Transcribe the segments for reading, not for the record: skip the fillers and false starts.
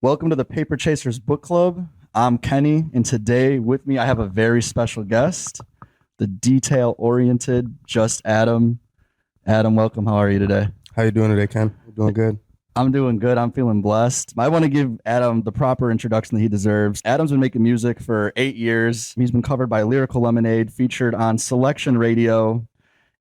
Welcome to the Paper Chasers Book Club. I'm Kenny, and today with me I have a very special guest, the detail-oriented Just Adam. Adam, welcome. How are you today? How you doing today, Ken? You doing good? I'm doing good. I'm feeling blessed. I want to give Adam the proper introduction that he deserves. Adam's been making music for 8 years. He's been covered by Lyrical Lemonade, featured on Selection Radio.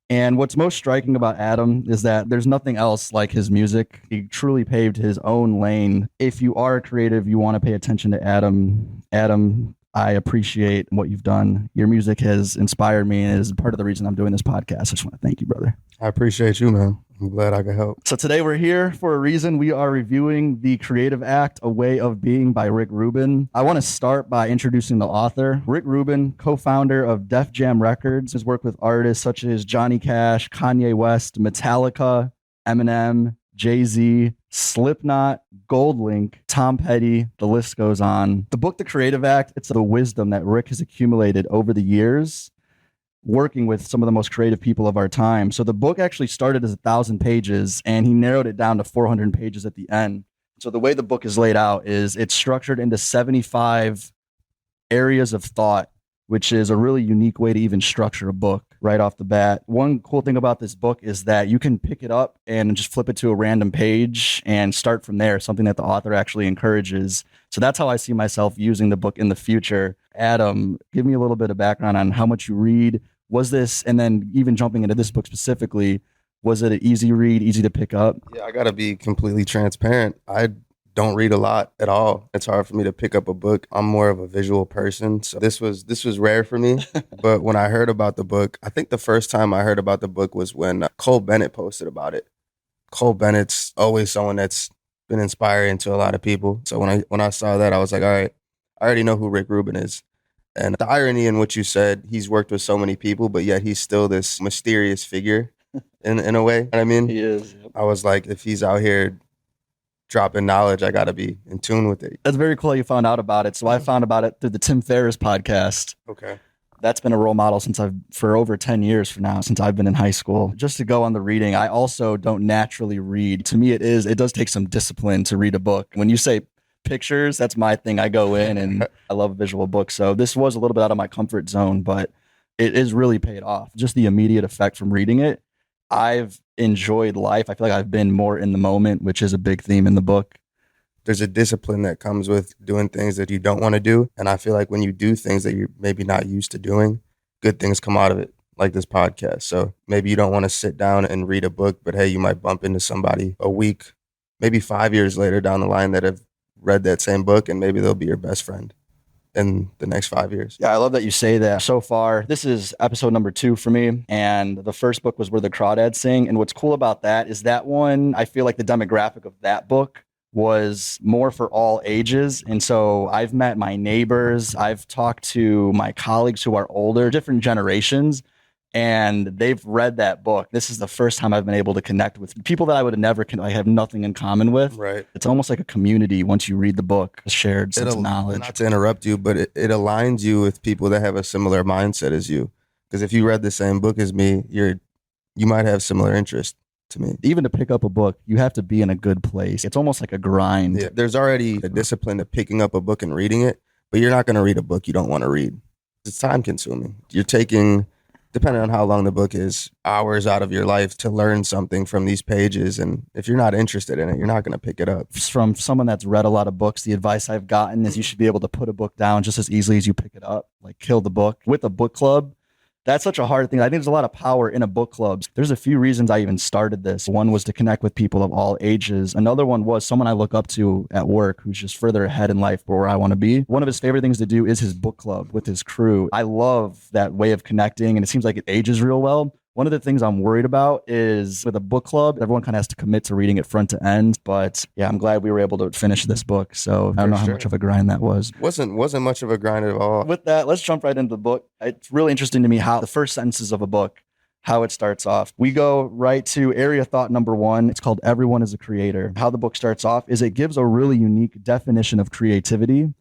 And what's most striking about Adam is that there's nothing else like his music. He truly paved his own lane. If you are a creative, you want to pay attention to Adam. Adam, I appreciate what you've done. Your music has inspired me and is part of the reason I'm doing this podcast. I just want to thank you, brother. I appreciate you, man. I'm glad I could help. So today we're here for a reason. We are reviewing The Creative Act, A Way of Being by Rick Rubin. I want to start by introducing the author. Rick Rubin, co-founder of Def Jam Records, has worked with artists such as Johnny Cash, Kanye West, Metallica, Eminem, Jay-Z, Slipknot, Goldlink, Tom Petty, the list goes on. The book, The Creative Act, it's the wisdom that Rick has accumulated over the years working with some of the most creative people of our time. So the book actually started as 1,000 pages and he narrowed it down to 400 pages at the end. So the way the book is laid out is it's structured into 75 areas of thought, which is a really unique way to even structure a book right off the bat. One cool thing about this book is that you can pick it up and just flip it to a random page and start from there, something that the author actually encourages. So that's how I see myself using the book in the future. Adam, give me a little bit of background on how much you read. Was this, and then even jumping into this book specifically, was it an easy read, easy to pick up? Yeah, I got to be completely transparent. I don't read a lot at all. It's hard for me to pick up a book. I'm more of a visual person. So this was rare for me. But when I heard about the book, I think the first time I heard about the book was when Cole Bennett posted about it. Cole Bennett's always someone that's been inspiring to a lot of people. So when I saw that, I was like, all right, I already know who Rick Rubin is. And the irony in what you said, he's worked with so many people, but yet he's still this mysterious figure in a way. You know what I mean? He is. Yep. I was like, if he's out here dropping knowledge, I got to be in tune with it. That's very cool you found out about it. So I found about it through the Tim Ferriss podcast. Okay. That's been a role model for over 10 years from now, since I've been in high school. Just to go on the reading, I also don't naturally read. To me, it does take some discipline to read a book. When you say pictures, that's my thing. I go in and I love visual books. So this was a little bit out of my comfort zone, but it is really paid off. Just the immediate effect from reading it. I've enjoyed life. I feel like I've been more in the moment, which is a big theme in the book. There's a discipline that comes with doing things that you don't want to do. And I feel like when you do things that you're maybe not used to doing, good things come out of it, like this podcast. So maybe you don't want to sit down and read a book, but hey, you might bump into somebody a week, maybe 5 years later down the line that have read that same book, and maybe they'll be your best friend in the next 5 years. Yeah, I love that you say that. So far, this is episode number 2 for me, and the first book was Where the Crawdads Sing. And what's cool about that is that one, I feel like the demographic of that book was more for all ages. And so I've met my neighbors, I've talked to my colleagues who are older, different generations, and they've read that book. This is the first time I've been able to connect with people that I would have never, I have nothing in common with. Right. It's almost like a community once you read the book, a shared sense of knowledge. Not to interrupt you, but it aligns you with people that have a similar mindset as you. Because if you read the same book as me, you might have similar interest to me. Even to pick up a book, you have to be in a good place. It's almost like a grind. Yeah, there's already a discipline to picking up a book and reading it, but you're not going to read a book you don't want to read. It's time consuming. You're taking, depending on how long the book is, hours out of your life to learn something from these pages. And if you're not interested in it, you're not going to pick it up. From someone that's read a lot of books, the advice I've gotten is you should be able to put a book down just as easily as you pick it up, like kill the book. With a book club, that's such a hard thing. I think there's a lot of power in a book club. There's a few reasons I even started this. One was to connect with people of all ages. Another one was someone I look up to at work who's just further ahead in life where I want to be. One of his favorite things to do is his book club with his crew. I love that way of connecting, and it seems like it ages real well. One of the things I'm worried about is with a book club, everyone kind of has to commit to reading it front to end. But yeah, I'm glad we were able to finish this book. So I don't know how much of a grind that was. Wasn't much of a grind at all. With that, let's jump right into the book. It's really interesting to me how the first sentences of a book, how it starts off. We go right to area thought number 1. It's called Everyone is a Creator. How the book starts off is it gives a really unique definition of creativity.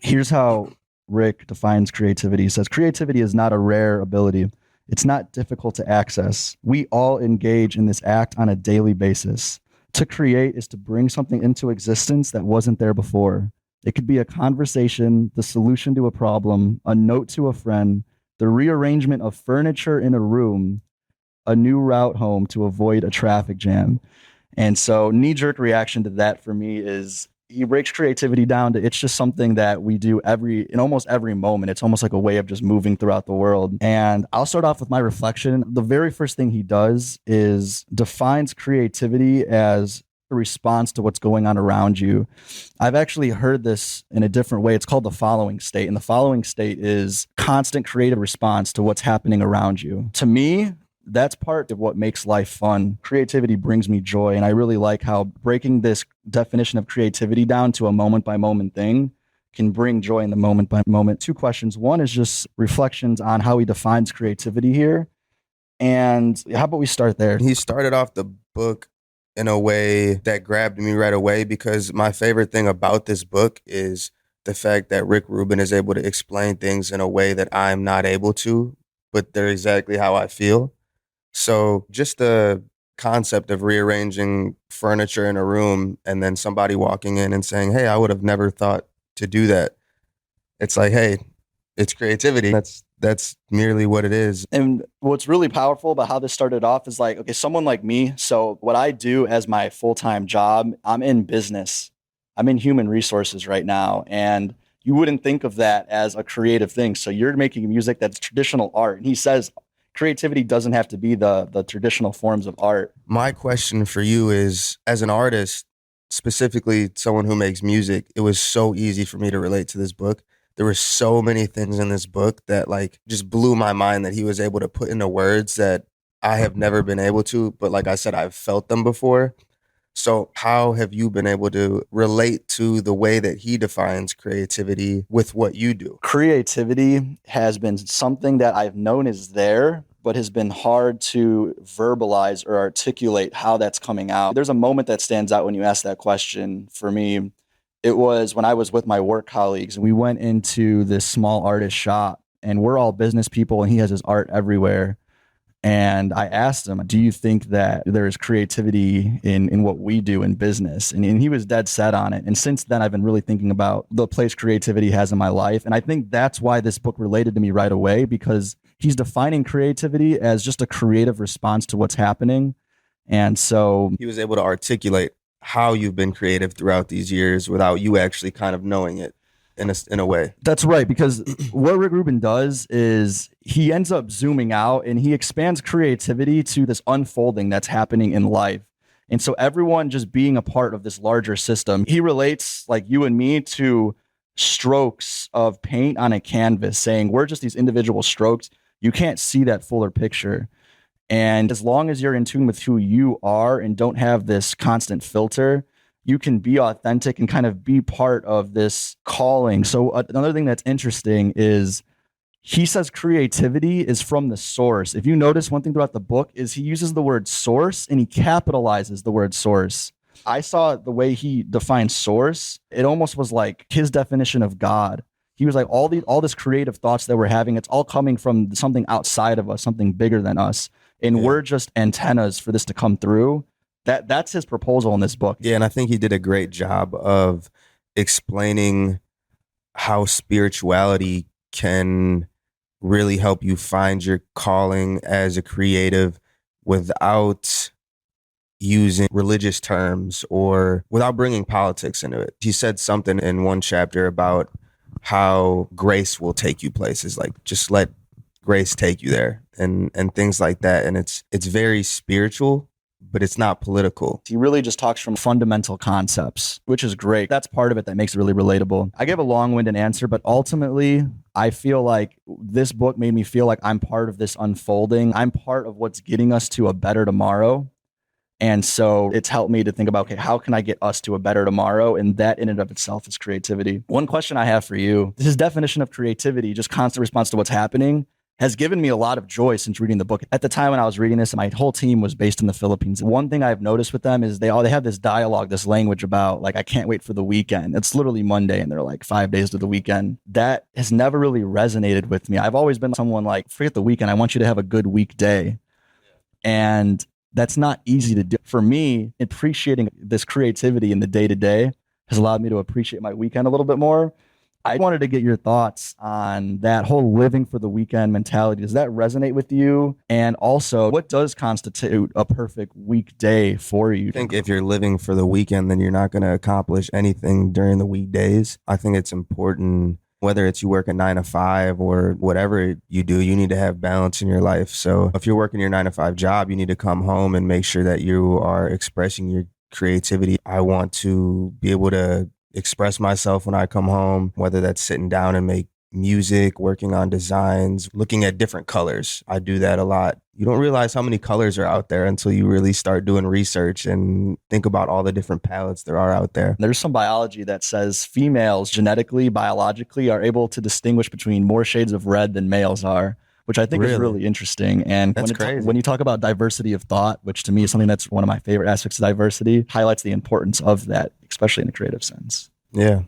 Here's how Rick defines creativity. He says, creativity is not a rare ability. It's not difficult to access. We all engage in this act on a daily basis. To create is to bring something into existence that wasn't there before. It could be a conversation, the solution to a problem, a note to a friend, the rearrangement of furniture in a room, a new route home to avoid a traffic jam. And so, knee jerk reaction to that for me is he breaks creativity down to it's just something that we do in almost every moment. It's almost like a way of just moving throughout the world. And I'll start off with my reflection. The very first thing he does is defines creativity as a response to what's going on around you. I've actually heard this in a different way. It's called the following state. And the following state is constant creative response to what's happening around you. To me, that's part of what makes life fun. Creativity brings me joy. And I really like how breaking this definition of creativity down to a moment by moment thing can bring joy in the moment by moment. Two questions. One is just reflections on how he defines creativity here. And how about we start there? He started off the book in a way that grabbed me right away, because my favorite thing about this book is the fact that Rick Rubin is able to explain things in a way that I'm not able to, but they're exactly how I feel. So just the concept of rearranging furniture in a room and then somebody walking in and saying, hey, I would have never thought to do that. It's like, hey, it's creativity. That's merely what it is. And what's really powerful about how this started off is like, okay, someone like me. So what I do as my full-time job, I'm in business. I'm in human resources right now. And you wouldn't think of that as a creative thing. So you're making music that's traditional art. And he says creativity doesn't have to be the traditional forms of art. My question for you is, as an artist, specifically someone who makes music, it was so easy for me to relate to this book. There were so many things in this book that like just blew my mind that he was able to put into words that I have never been able to, but like I said, I've felt them before. So how have you been able to relate to the way that he defines creativity with what you do? Creativity has been something that I've known is there, but has been hard to verbalize or articulate how that's coming out. There's a moment that stands out when you ask that question for me. It was when I was with my work colleagues and we went into this small artist shop, and we're all business people and he has his art everywhere. And I asked him, do you think that there is creativity in what we do in business? And he was dead set on it. And since then, I've been really thinking about the place creativity has in my life. And I think that's why this book related to me right away, because he's defining creativity as just a creative response to what's happening. And so He was able to articulate how you've been creative throughout these years without you actually kind of knowing it in a way. that's right, because what Rick Rubin does is he ends up zooming out and he expands creativity to this unfolding that's happening in life. And so everyone just being a part of this larger system, he relates like you and me to strokes of paint on a canvas, saying we're just these individual strokes. You can't see that fuller picture. And as long as you're in tune with who you are and don't have this constant filter, you can be authentic and kind of be part of this calling. So another thing that's interesting is he says creativity is from the source. If you notice, one thing throughout the book is he uses the word source and he capitalizes the word source. I saw the way he defined source. It almost was like his definition of God. He was like, all this creative thoughts that we're having, it's all coming from something outside of us, something bigger than us. And we're just antennas for this to come through. That's his proposal in this book. Yeah, and I think he did a great job of explaining how spirituality can really help you find your calling as a creative without using religious terms or without bringing politics into it. He said something in one chapter about how grace will take you places, like just let grace take you there and things like that. And it's very spiritual, but it's not political. He really just talks from fundamental concepts, which is great. That's part of it that makes it really relatable. I gave a long-winded answer, but ultimately, I feel like this book made me feel like I'm part of this unfolding. I'm part of what's getting us to a better tomorrow. And so it's helped me to think about, okay, how can I get us to a better tomorrow? And that in and of itself is creativity. One question I have for you, his definition of creativity, just constant response to what's happening, has given me a lot of joy since reading the book. At the time when I was reading this, my whole team was based in the Philippines. One thing I've noticed with them is they have this dialogue, this language about like, I can't wait for the weekend. It's literally Monday and they're like 5 days to the weekend. That has never really resonated with me. I've always been someone like, forget the weekend. I want you to have a good weekday. And That's not easy to do. For me, appreciating this creativity in the day to day has allowed me to appreciate my weekend a little bit more. I wanted to get your thoughts on that whole living for the weekend mentality. Does that resonate with you? And also, what does constitute a perfect weekday for you? I think if you're living for the weekend, then you're not going to accomplish anything during the weekdays. I think it's important, whether it's you work a 9 to 5 or whatever you do, you need to have balance in your life. So if you're working your 9 to 5 job, you need to come home and make sure that you are expressing your creativity. I want to be able to express myself when I come home, whether that's sitting down and make music, working on designs, looking at different colors. I do that a lot. You don't realize how many colors are out there until you really start doing research and think about all the different palettes there are out there. There's some biology that says females genetically, biologically are able to distinguish between more shades of red than males are, which I think is really interesting. And That's crazy. When you talk about diversity of thought, which to me is something that's one of my favorite aspects of diversity, highlights the importance of that, especially in a creative sense. Yeah.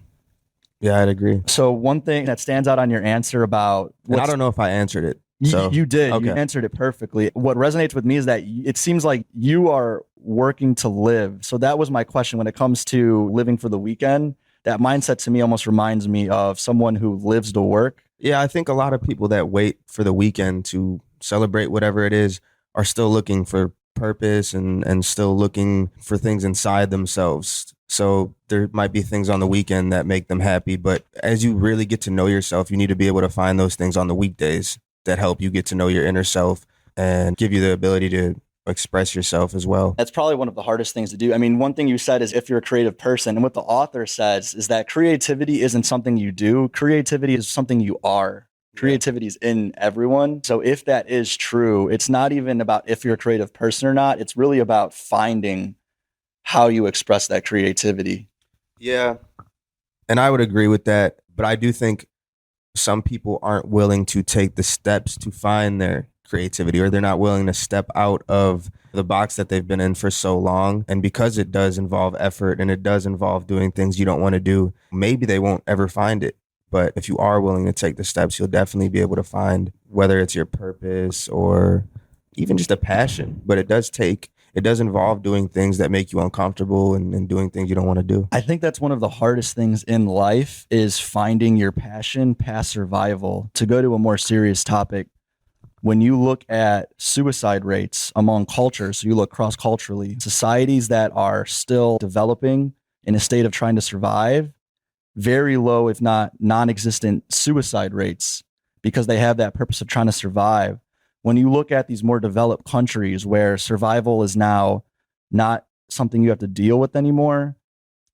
Yeah, I'd agree. So one thing that stands out on your answer about... And I don't know if I answered it. So you did. Okay. You answered it perfectly. What resonates with me is that it seems like you are working to live. So that was my question when it comes to living for the weekend. That mindset to me almost reminds me of someone who lives to work. Yeah, I think a lot of people that wait for the weekend to celebrate whatever it is are still looking for purpose and still looking for things inside themselves. So there might be things on the weekend that make them happy, but as you really get to know yourself, you need to be able to find those things on the weekdays that help you get to know your inner self and give you the ability to express yourself as well. That's probably one of the hardest things to do. I mean, one thing you said is if you're a creative person, and what the author says is that creativity isn't something you do. Creativity is something you are. Creativity is in everyone. So if that is true, it's not even about if you're a creative person or not. It's really about finding how you express that creativity. Yeah. And I would agree with that. But I do think some people aren't willing to take the steps to find their creativity, or they're not willing to step out of the box that they've been in for so long. And because it does involve effort and it does involve doing things you don't want to do, maybe they won't ever find it. But if you are willing to take the steps, you'll definitely be able to find whether it's your purpose or even just a passion. But it does involve doing things that make you uncomfortable and doing things you don't want to do. I think that's one of the hardest things in life is finding your passion past survival. To go to a more serious topic, when you look at suicide rates among cultures, so you look cross-culturally, societies that are still developing in a state of trying to survive, very low, if not non-existent suicide rates because they have that purpose of trying to survive. When you look at these more developed countries where survival is now not something you have to deal with anymore,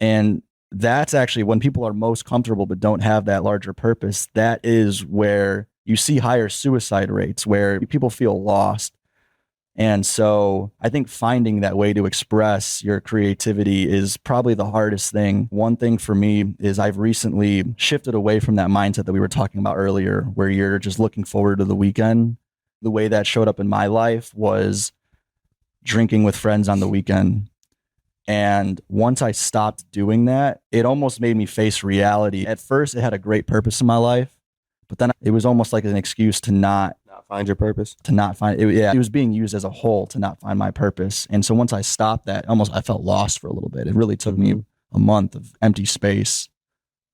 and that's actually when people are most comfortable but don't have that larger purpose, that is where you see higher suicide rates, where people feel lost. And so I think finding that way to express your creativity is probably the hardest thing. One thing for me is I've recently shifted away from that mindset that we were talking about earlier, where you're just looking forward to the weekend. The way that showed up in my life was drinking with friends on the weekend. And once I stopped doing that, it almost made me face reality. At first, it had a great purpose in my life, but then it was almost like an excuse to not find your purpose, to not find it. Yeah, it was being used as a whole to not find my purpose. And so once I stopped that, I felt lost for a little bit. It really took me a month of empty space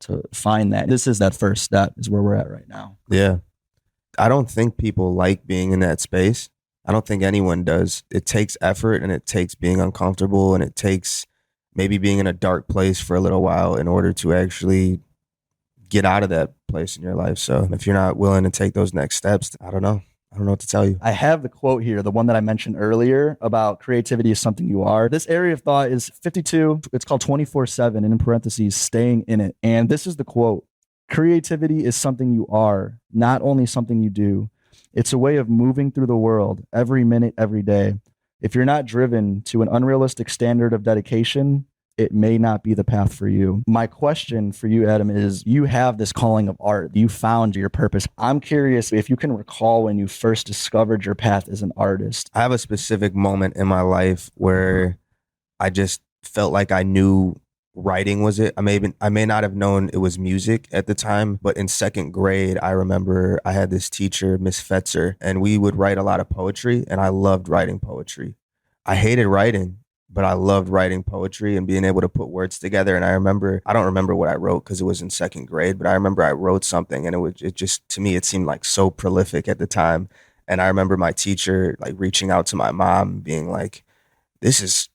to find that. This is that first step, is where we're at right now. Yeah. I don't think people like being in that space. I don't think anyone does. It takes effort and it takes being uncomfortable and it takes maybe being in a dark place for a little while in order to actually get out of that place in your life. So if you're not willing to take those next steps, I don't know. I don't know what to tell you. I have the quote here, the one that I mentioned earlier about creativity is something you are. This area of thought is 52. It's called 24/7 and in parentheses, staying in it. And this is the quote. Creativity is something you are, not only something you do. It's a way of moving through the world every minute, every day. If you're not driven to an unrealistic standard of dedication, it may not be the path for you. My question for you, Adam, is you have this calling of art. You found your purpose. I'm curious if you can recall when you first discovered your path as an artist. I have a specific moment in my life where I just felt like I knew writing was it. I may not have known it was music at the time, but in second grade, I remember I had this teacher, Miss Fetzer, and we would write a lot of poetry, and I loved writing poetry. I hated writing, but I loved writing poetry and being able to put words together. And I don't remember what I wrote because it was in second grade, but I remember I wrote something and it just, to me, it seemed like so prolific at the time. And I remember my teacher like reaching out to my mom being like, this is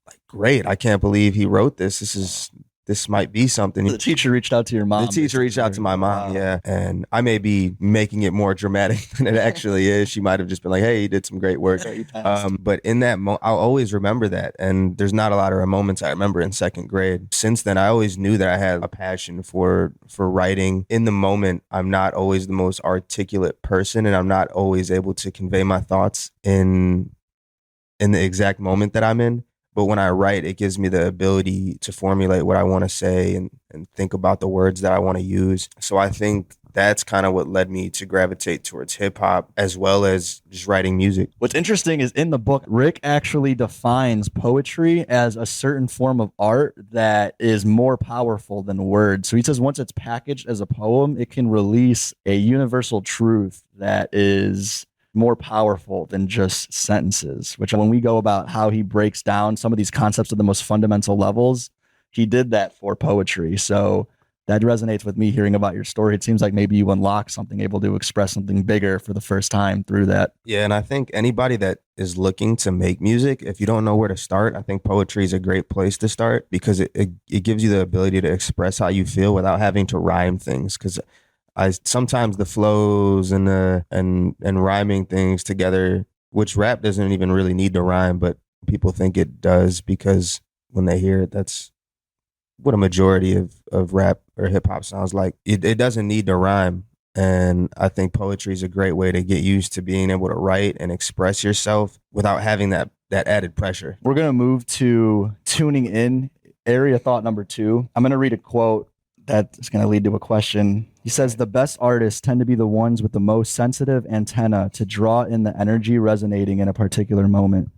like great. I can't believe he wrote this. This might be something. The teacher reached out to your mom. The teacher reached out to my mom, yeah. And I may be making it more dramatic than it actually is. She might have just been like, hey, you did some great work. But in that moment, I'll always remember that. And there's not a lot of moments I remember in second grade. Since then, I always knew that I had a passion for writing. In the moment, I'm not always the most articulate person, and I'm not always able to convey my thoughts in the exact moment that I'm in. But when I write, it gives me the ability to formulate what I want to say and think about the words that I want to use. So I think that's kind of what led me to gravitate towards hip hop as well as just writing music. What's interesting is in the book, Rick actually defines poetry as a certain form of art that is more powerful than words. So he says once it's packaged as a poem, it can release a universal truth that is more powerful than just sentences, which when we go about how he breaks down some of these concepts at the most fundamental levels, he did that for poetry. So that resonates with me hearing about your story. It seems like maybe you unlock something, able to express something bigger for the first time through that. Yeah, and I think anybody that is looking to make music, if you don't know where to start, I think poetry is a great place to start because it gives you the ability to express how you feel without having to rhyme things. Because sometimes the flows and rhyming things together, which rap doesn't even really need to rhyme, but people think it does because when they hear it, that's what a majority of rap or hip hop sounds like. It doesn't need to rhyme. And I think poetry is a great way to get used to being able to write and express yourself without having that added pressure. We're going to move to tuning in, area thought number 2. I'm going to read a quote that's going to lead to a question. He says, the best artists tend to be the ones with the most sensitive antenna to draw in the energy resonating in a particular moment.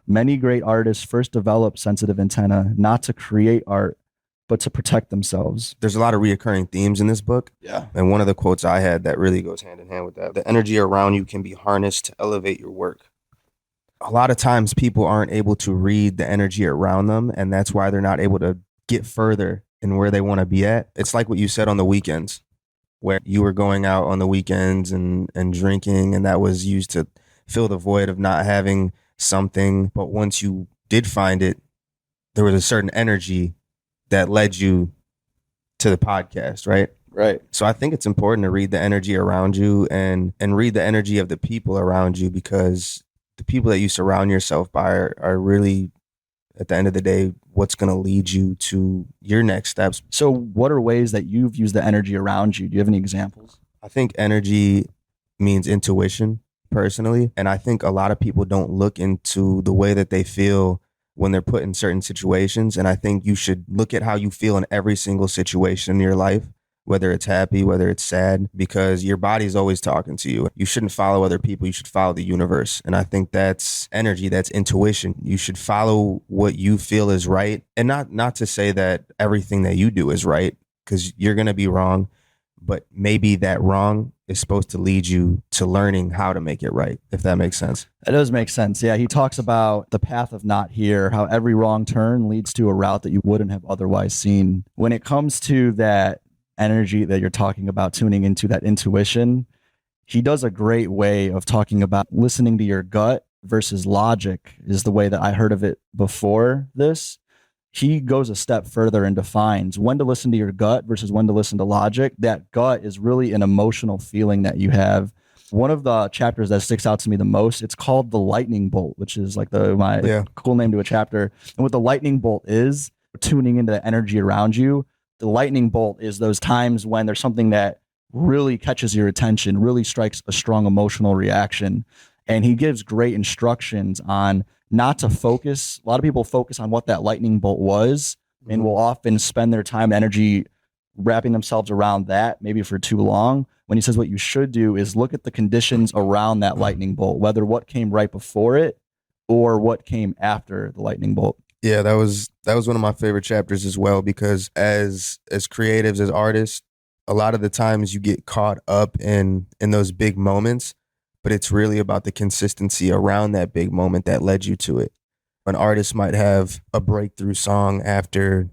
Many great artists first develop sensitive antenna, not to create art, but to protect themselves. There's a lot of reoccurring themes in this book. Yeah. And one of the quotes I had that really goes hand in hand with that, the energy around you can be harnessed to elevate your work. A lot of times people aren't able to read the energy around them, and that's why they're not able to get further in where they want to be at. It's like what you said on the weekends, where you were going out on the weekends and drinking, and that was used to fill the void of not having something. But once you did find it, there was a certain energy that led you to the podcast, right? Right. So I think it's important to read the energy around you and read the energy of the people around you, because the people that you surround yourself by are really, at the end of the day, what's going to lead you to your next steps. So what are ways that you've used the energy around you? Do you have any examples? I think energy means intuition, personally. And I think a lot of people don't look into the way that they feel when they're put in certain situations. And I think you should look at how you feel in every single situation in your life, whether it's happy, whether it's sad, because your body's always talking to you. You shouldn't follow other people. You should follow the universe. And I think that's energy, that's intuition. You should follow what you feel is right. And not to say that everything that you do is right, because you're going to be wrong, but maybe that wrong is supposed to lead you to learning how to make it right, if that makes sense. It does make sense. Yeah, he talks about the path of not here, how every wrong turn leads to a route that you wouldn't have otherwise seen. When it comes to that energy that you're talking about, tuning into that intuition, he does a great way of talking about listening to your gut versus logic is the way that I heard of it before this. He goes a step further and defines when to listen to your gut versus when to listen to logic. That gut is really an emotional feeling that you have. One of the chapters that sticks out to me the most, it's called The Lightning Bolt, which is like my cool name to a chapter. And what the lightning bolt is, tuning into the energy around you. The lightning bolt is those times when there's something that really catches your attention, really strikes a strong emotional reaction. And he gives great instructions on not to focus. A lot of people focus on what that lightning bolt was and will often spend their time and energy wrapping themselves around that, maybe for too long. When he says what you should do is look at the conditions around that lightning bolt, whether what came right before it or what came after the lightning bolt. Yeah, that was one of my favorite chapters as well, because as creatives, as artists, a lot of the times you get caught up in those big moments, but it's really about the consistency around that big moment that led you to it. An artist might have a breakthrough song after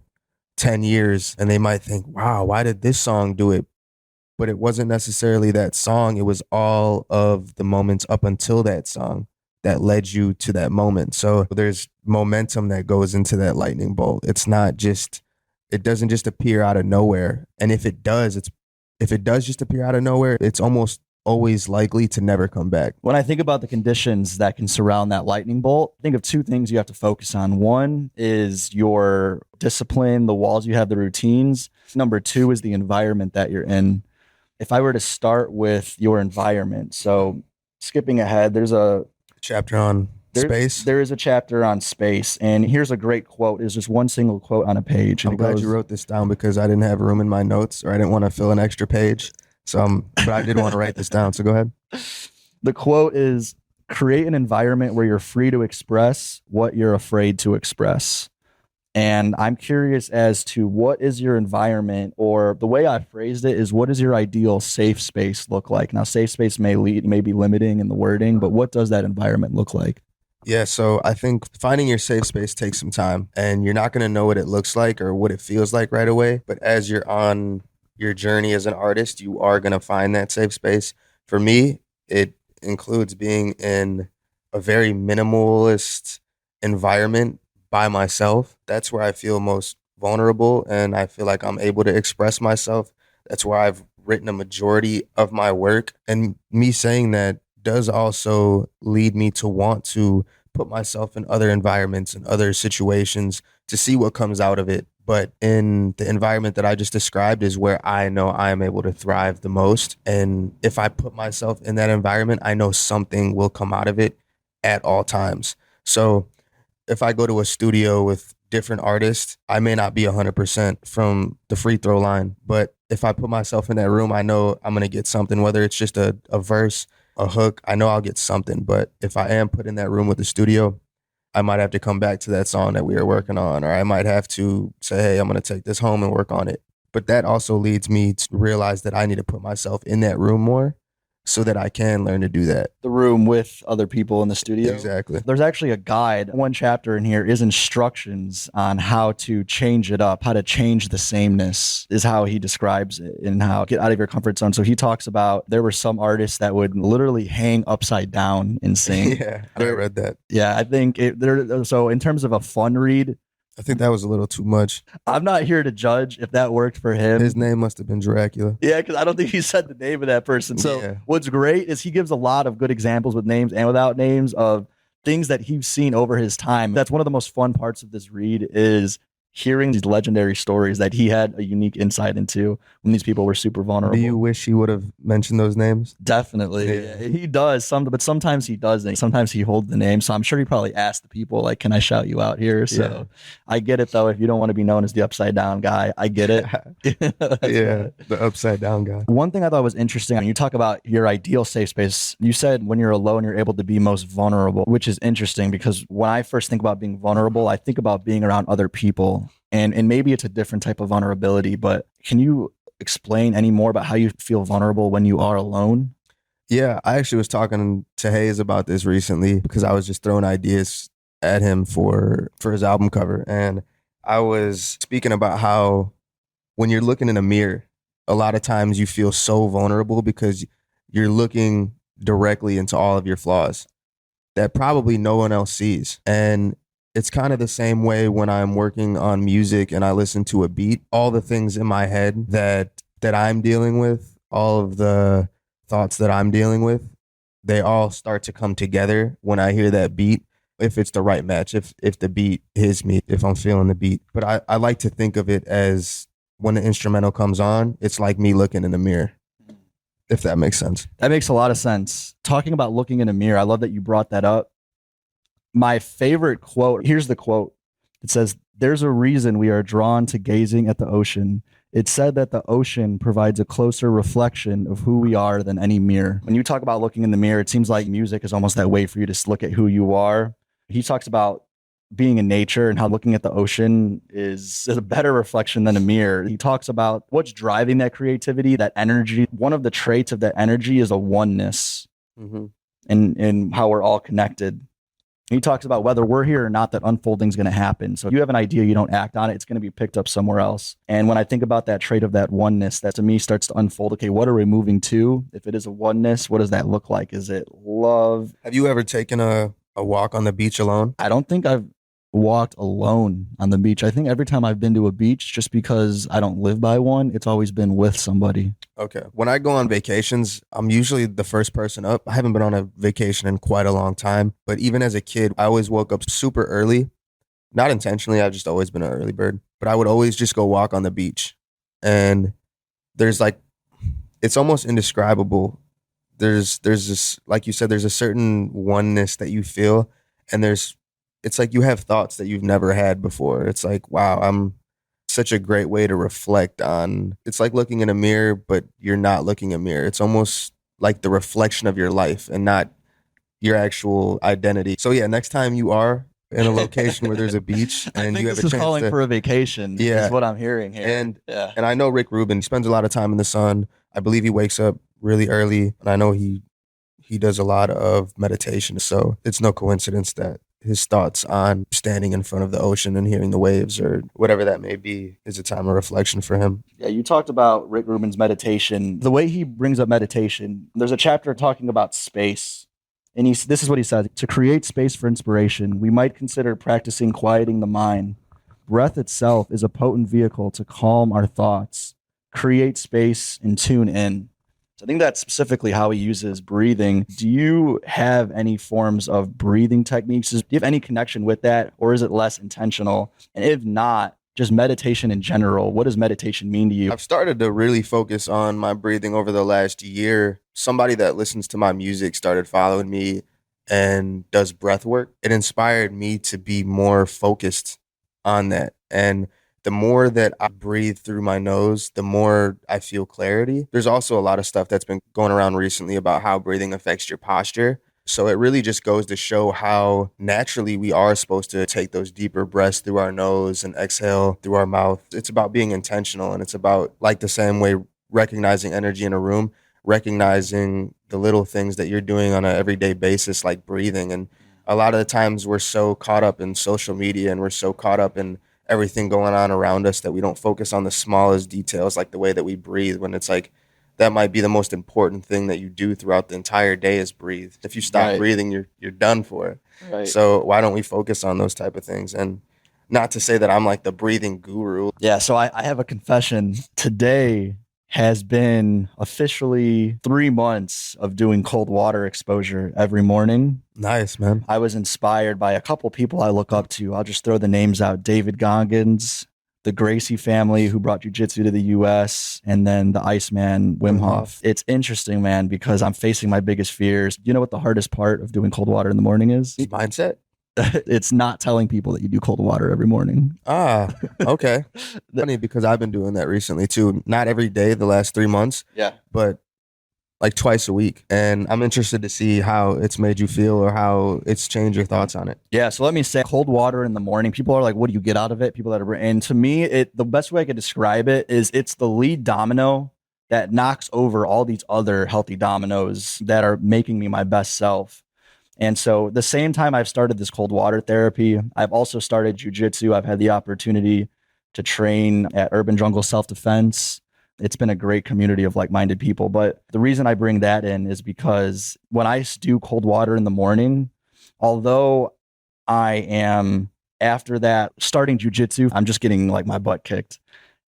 10 years and they might think, wow, why did this song do it? But it wasn't necessarily that song. It was all of the moments up until that song that led you to that moment. So there's momentum that goes into that lightning bolt. It doesn't just appear out of nowhere. And if it does just appear out of nowhere, it's almost always likely to never come back. When I think about the conditions that can surround that lightning bolt, I think of two things you have to focus on. One is your discipline, the walls you have, the routines. Number two is the environment that you're in. If I were to start with your environment, so skipping ahead, there's a chapter on space. There is a chapter on space, and here's a great quote. It's just one single quote on a page. I'm glad you wrote this down because I didn't have room in my notes, or I didn't want to fill an extra page. But I did want to write this down. So go ahead. The quote is, create an environment where you're free to express what you're afraid to express. And I'm curious as to what is your environment, or the way I phrased it is, what does your ideal safe space look like? Now, safe space may be limiting in the wording, but what does that environment look like? Yeah, so I think finding your safe space takes some time, and you're not going to know what it looks like or what it feels like right away. But as you're on your journey as an artist, you are going to find that safe space. For me, it includes being in a very minimalist environment by myself. That's where I feel most vulnerable, and I feel like I'm able to express myself. That's where I've written a majority of my work. And me saying that does also lead me to want to put myself in other environments and other situations to see what comes out of it. But in the environment that I just described is where I know I am able to thrive the most. And if I put myself in that environment, I know something will come out of it at all times. So if I go to a studio with different artists, I may not be 100% from the free throw line. But if I put myself in that room, I know I'm going to get something, whether it's just a verse, a hook, I know I'll get something. But if I am put in that room with the studio, I might have to come back to that song that we are working on, or I might have to say, hey, I'm going to take this home and work on it. But that also leads me to realize that I need to put myself in that room more so that I can learn to do that. The room with other people in the studio. Exactly. There's actually a guide. One chapter in here is instructions on how to change it up, how to change the sameness is how he describes it, and how get out of your comfort zone. So he talks about there were some artists that would literally hang upside down and sing. Yeah, I read that. Yeah, I think so in terms of a fun read, I think that was a little too much. I'm not here to judge if that worked for him. His name must have been Dracula. Yeah, because I don't think he said the name of that person. So What's great is he gives a lot of good examples with names and without names of things that he's seen over his time. That's one of the most fun parts of this read is hearing these legendary stories that he had a unique insight into when these people were super vulnerable. Do you wish he would have mentioned those names? Definitely. Yeah, he does but sometimes he doesn't. Sometimes he holds the name. So I'm sure he probably asked the people, like, can I shout you out here? So I get it though. If you don't want to be known as the upside down guy, I get it. The upside down guy. One thing I thought was interesting, when you talk about your ideal safe space, you said when you're alone, you're able to be most vulnerable, which is interesting because when I first think about being vulnerable, I think about being around other people. And maybe it's a different type of vulnerability, but can you explain any more about how you feel vulnerable when you are alone? Yeah, I actually was talking to Hayes about this recently because I was just throwing ideas at him for his album cover. And I was speaking about how when you're looking in a mirror, a lot of times you feel so vulnerable because you're looking directly into all of your flaws that probably no one else sees. And it's kind of the same way when I'm working on music and I listen to a beat. All the things in my head that I'm dealing with, all of the thoughts that I'm dealing with, they all start to come together when I hear that beat, if it's the right match, if the beat hits me, if I'm feeling the beat. But I like to think of it as when the instrumental comes on, it's like me looking in the mirror, if that makes sense. That makes a lot of sense. Talking about looking in a mirror, I love that you brought that up. My favorite quote, here's the quote. It says, "There's a reason we are drawn to gazing at the ocean. It's said that the ocean provides a closer reflection of who we are than any mirror." When you talk about looking in the mirror, it seems like music is almost that way for you to look at who you are. He talks about being in nature and how looking at the ocean is a better reflection than a mirror. He talks about what's driving that creativity, that energy. One of the traits of that energy is a oneness, and how we're all connected. He talks about whether we're here or not, that unfolding is going to happen. So if you have an idea, you don't act on it, it's going to be picked up somewhere else. And when I think about that trait of that oneness, that to me starts to unfold. Okay, what are we moving to? If it is a oneness, what does that look like? Is it love? Have you ever taken a walk on the beach alone? I don't think I've walked alone on the beach. I think every time I've been to a beach, just because I don't live by one, it's always been with somebody. Okay. When I go on vacations, I'm usually the first person up. I haven't been on a vacation in quite a long time, but even as a kid, I always woke up super early. Not intentionally, I've just always been an early bird, but I would always just go walk on the beach. And there's like, it's almost indescribable. There's this, like you said, there's a certain oneness that you feel, and it's like you have thoughts that you've never had before. It's like, wow, I'm such a great way to reflect on. It's like looking in a mirror, but you're not looking in a mirror. It's almost like the reflection of your life and not your actual identity. So yeah, next time you are in a location where there's a beach and you have a this is chance calling to, for a vacation. Yeah. Is what I'm hearing here. and yeah. and I know Rick Rubin spends a lot of time in the sun. I believe he wakes up really early, and I know he does a lot of meditation. So it's no coincidence that his thoughts on standing in front of the ocean and hearing the waves or whatever that may be is a time of reflection for him. Yeah, you talked about Rick Rubin's meditation. The way he brings up meditation, there's a chapter talking about space. And this is what he said. To create space for inspiration, we might consider practicing quieting the mind. Breath itself is a potent vehicle to calm our thoughts, create space, and tune in. So I think that's specifically how he uses breathing. Do you have any forms of breathing techniques? Do you have any connection with that, or is it less intentional? And if not, just meditation in general, what does meditation mean to you? I've started to really focus on my breathing over the last year. Somebody that listens to my music started following me and does breath work. It inspired me to be more focused on that. And the more that I breathe through my nose, the more I feel clarity. There's also a lot of stuff that's been going around recently about how breathing affects your posture. So it really just goes to show how naturally we are supposed to take those deeper breaths through our nose and exhale through our mouth. It's about being intentional, and it's about, like the same way, recognizing energy in a room, recognizing the little things that you're doing on an everyday basis, like breathing. And a lot of the times we're so caught up in social media and we're so caught up in everything going on around us that we don't focus on the smallest details, like the way that we breathe, when it's like that might be the most important thing that you do throughout the entire day is breathe. If you stop breathing, you're done for it. Right. So why don't we focus on those type of things? And not to say that I'm like the breathing guru. Yeah, so I have a confession. Today has been officially 3 months of doing cold water exposure every morning. Nice, man. I was inspired by a couple people I look up to. I'll just throw the names out. David Goggins, the Gracie family who brought jiu-jitsu to the U.S., and then the Iceman, Wim Hof. It's interesting, man, because I'm facing my biggest fears. You know what the hardest part of doing cold water in the morning is? Mindset. It's not telling people that you do cold water every morning. Ah, okay. Funny, because I've been doing that recently too. Not every day the last 3 months. Yeah. But like twice a week. And I'm interested to see how it's made you feel or how it's changed your thoughts on it. Yeah, so let me say, cold water in the morning, people are like, what do you get out of it? People that are, and to me, the best way I could describe it is it's the lead domino that knocks over all these other healthy dominoes that are making me my best self. And so the same time I've started this cold water therapy, I've also started jujitsu. I've had the opportunity to train at Urban Jungle Self-Defense. It's been a great community of like-minded people. But the reason I bring that in is because when I do cold water in the morning, although I am, after that, starting jujitsu, I'm just getting like my butt kicked.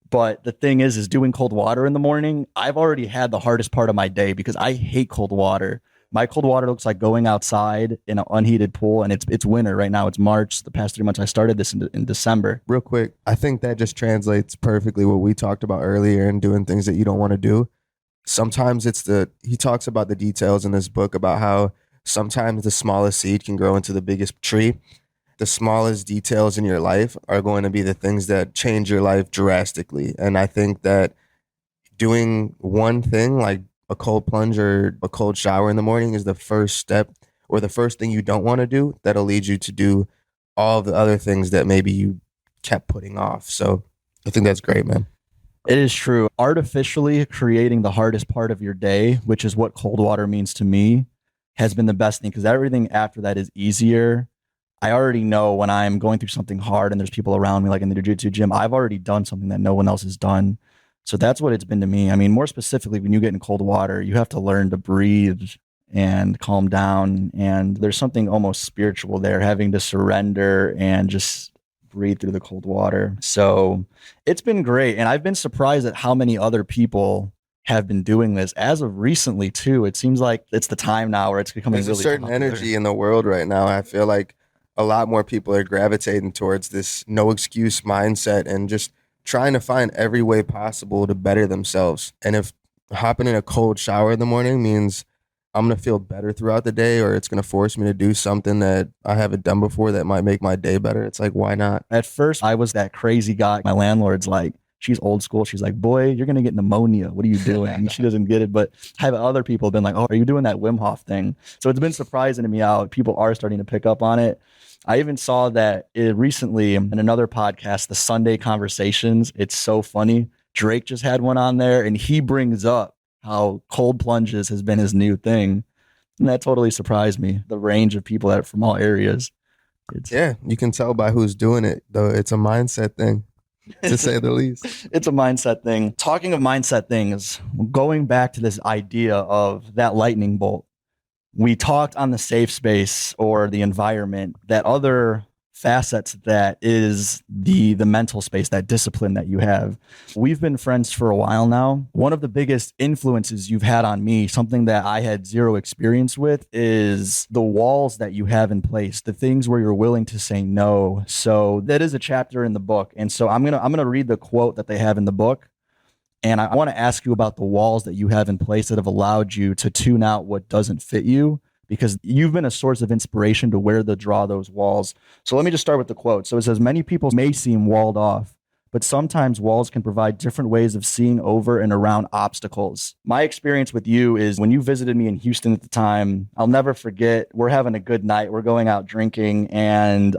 But the thing is doing cold water in the morning, I've already had the hardest part of my day because I hate cold water. My cold water looks like going outside in an unheated pool, and it's winter right now. It's March. The past 3 months, I started this in December. Real quick, I think that just translates perfectly what we talked about earlier and doing things that you don't want to do. Sometimes he talks about the details in this book about how sometimes the smallest seed can grow into the biggest tree. The smallest details in your life are going to be the things that change your life drastically. And I think that doing one thing like a cold plunge or a cold shower in the morning is the first step, or the first thing you don't want to do that'll lead you to do all the other things that maybe you kept putting off. So I think that's great, man. It is true. Artificially creating the hardest part of your day, which is what cold water means to me, has been the best thing, because everything after that is easier. I already know when I'm going through something hard and there's people around me, like in the jiu-jitsu gym, I've already done something that no one else has done. So that's what it's been to me. I mean, more specifically, when you get in cold water, you have to learn to breathe and calm down. And there's something almost spiritual there, having to surrender and just breathe through the cold water. So it's been great. And I've been surprised at how many other people have been doing this as of recently too. It seems like it's the time now where it's becoming There's a really certain popular. energy in the world right now. I feel like a lot more people are gravitating towards this no excuse mindset and just trying to find every way possible to better themselves. And if hopping in a cold shower in the morning means I'm going to feel better throughout the day, or it's going to force me to do something that I haven't done before that might make my day better, it's like, why not? At first, I was that crazy guy. My landlord's like, she's old school. She's like, boy, you're going to get pneumonia. What are you doing? She doesn't get it. But I have other people been like, oh, are you doing that Wim Hof thing? So it's been surprising to me how people are starting to pick up on it. I even saw that recently in another podcast, the Sunday Conversations. It's so funny. Drake just had one on there and he brings up how cold plunges has been his new thing. And that totally surprised me. The range of people that are from all areas. Yeah, you can tell by who's doing it, though. It's a mindset thing, to say the least. It's a mindset thing. Talking of mindset things, going back to this idea of that lightning bolt, we talked on the safe space or the environment, that other facets that is the mental space, that discipline that you have. We've been friends for a while now. One of the biggest influences you've had on me, something that I had zero experience with, is the walls that you have in place, the things where you're willing to say no. So that is a chapter in the book. And so I'm going to read the quote that they have in the book. And I want to ask you about the walls that you have in place that have allowed you to tune out what doesn't fit you, because you've been a source of inspiration to where to draw those walls. So let me just start with the quote. So it says, many people may seem walled off, but sometimes walls can provide different ways of seeing over and around obstacles. My experience with you is when you visited me in Houston at the time, I'll never forget, we're having a good night. We're going out drinking, and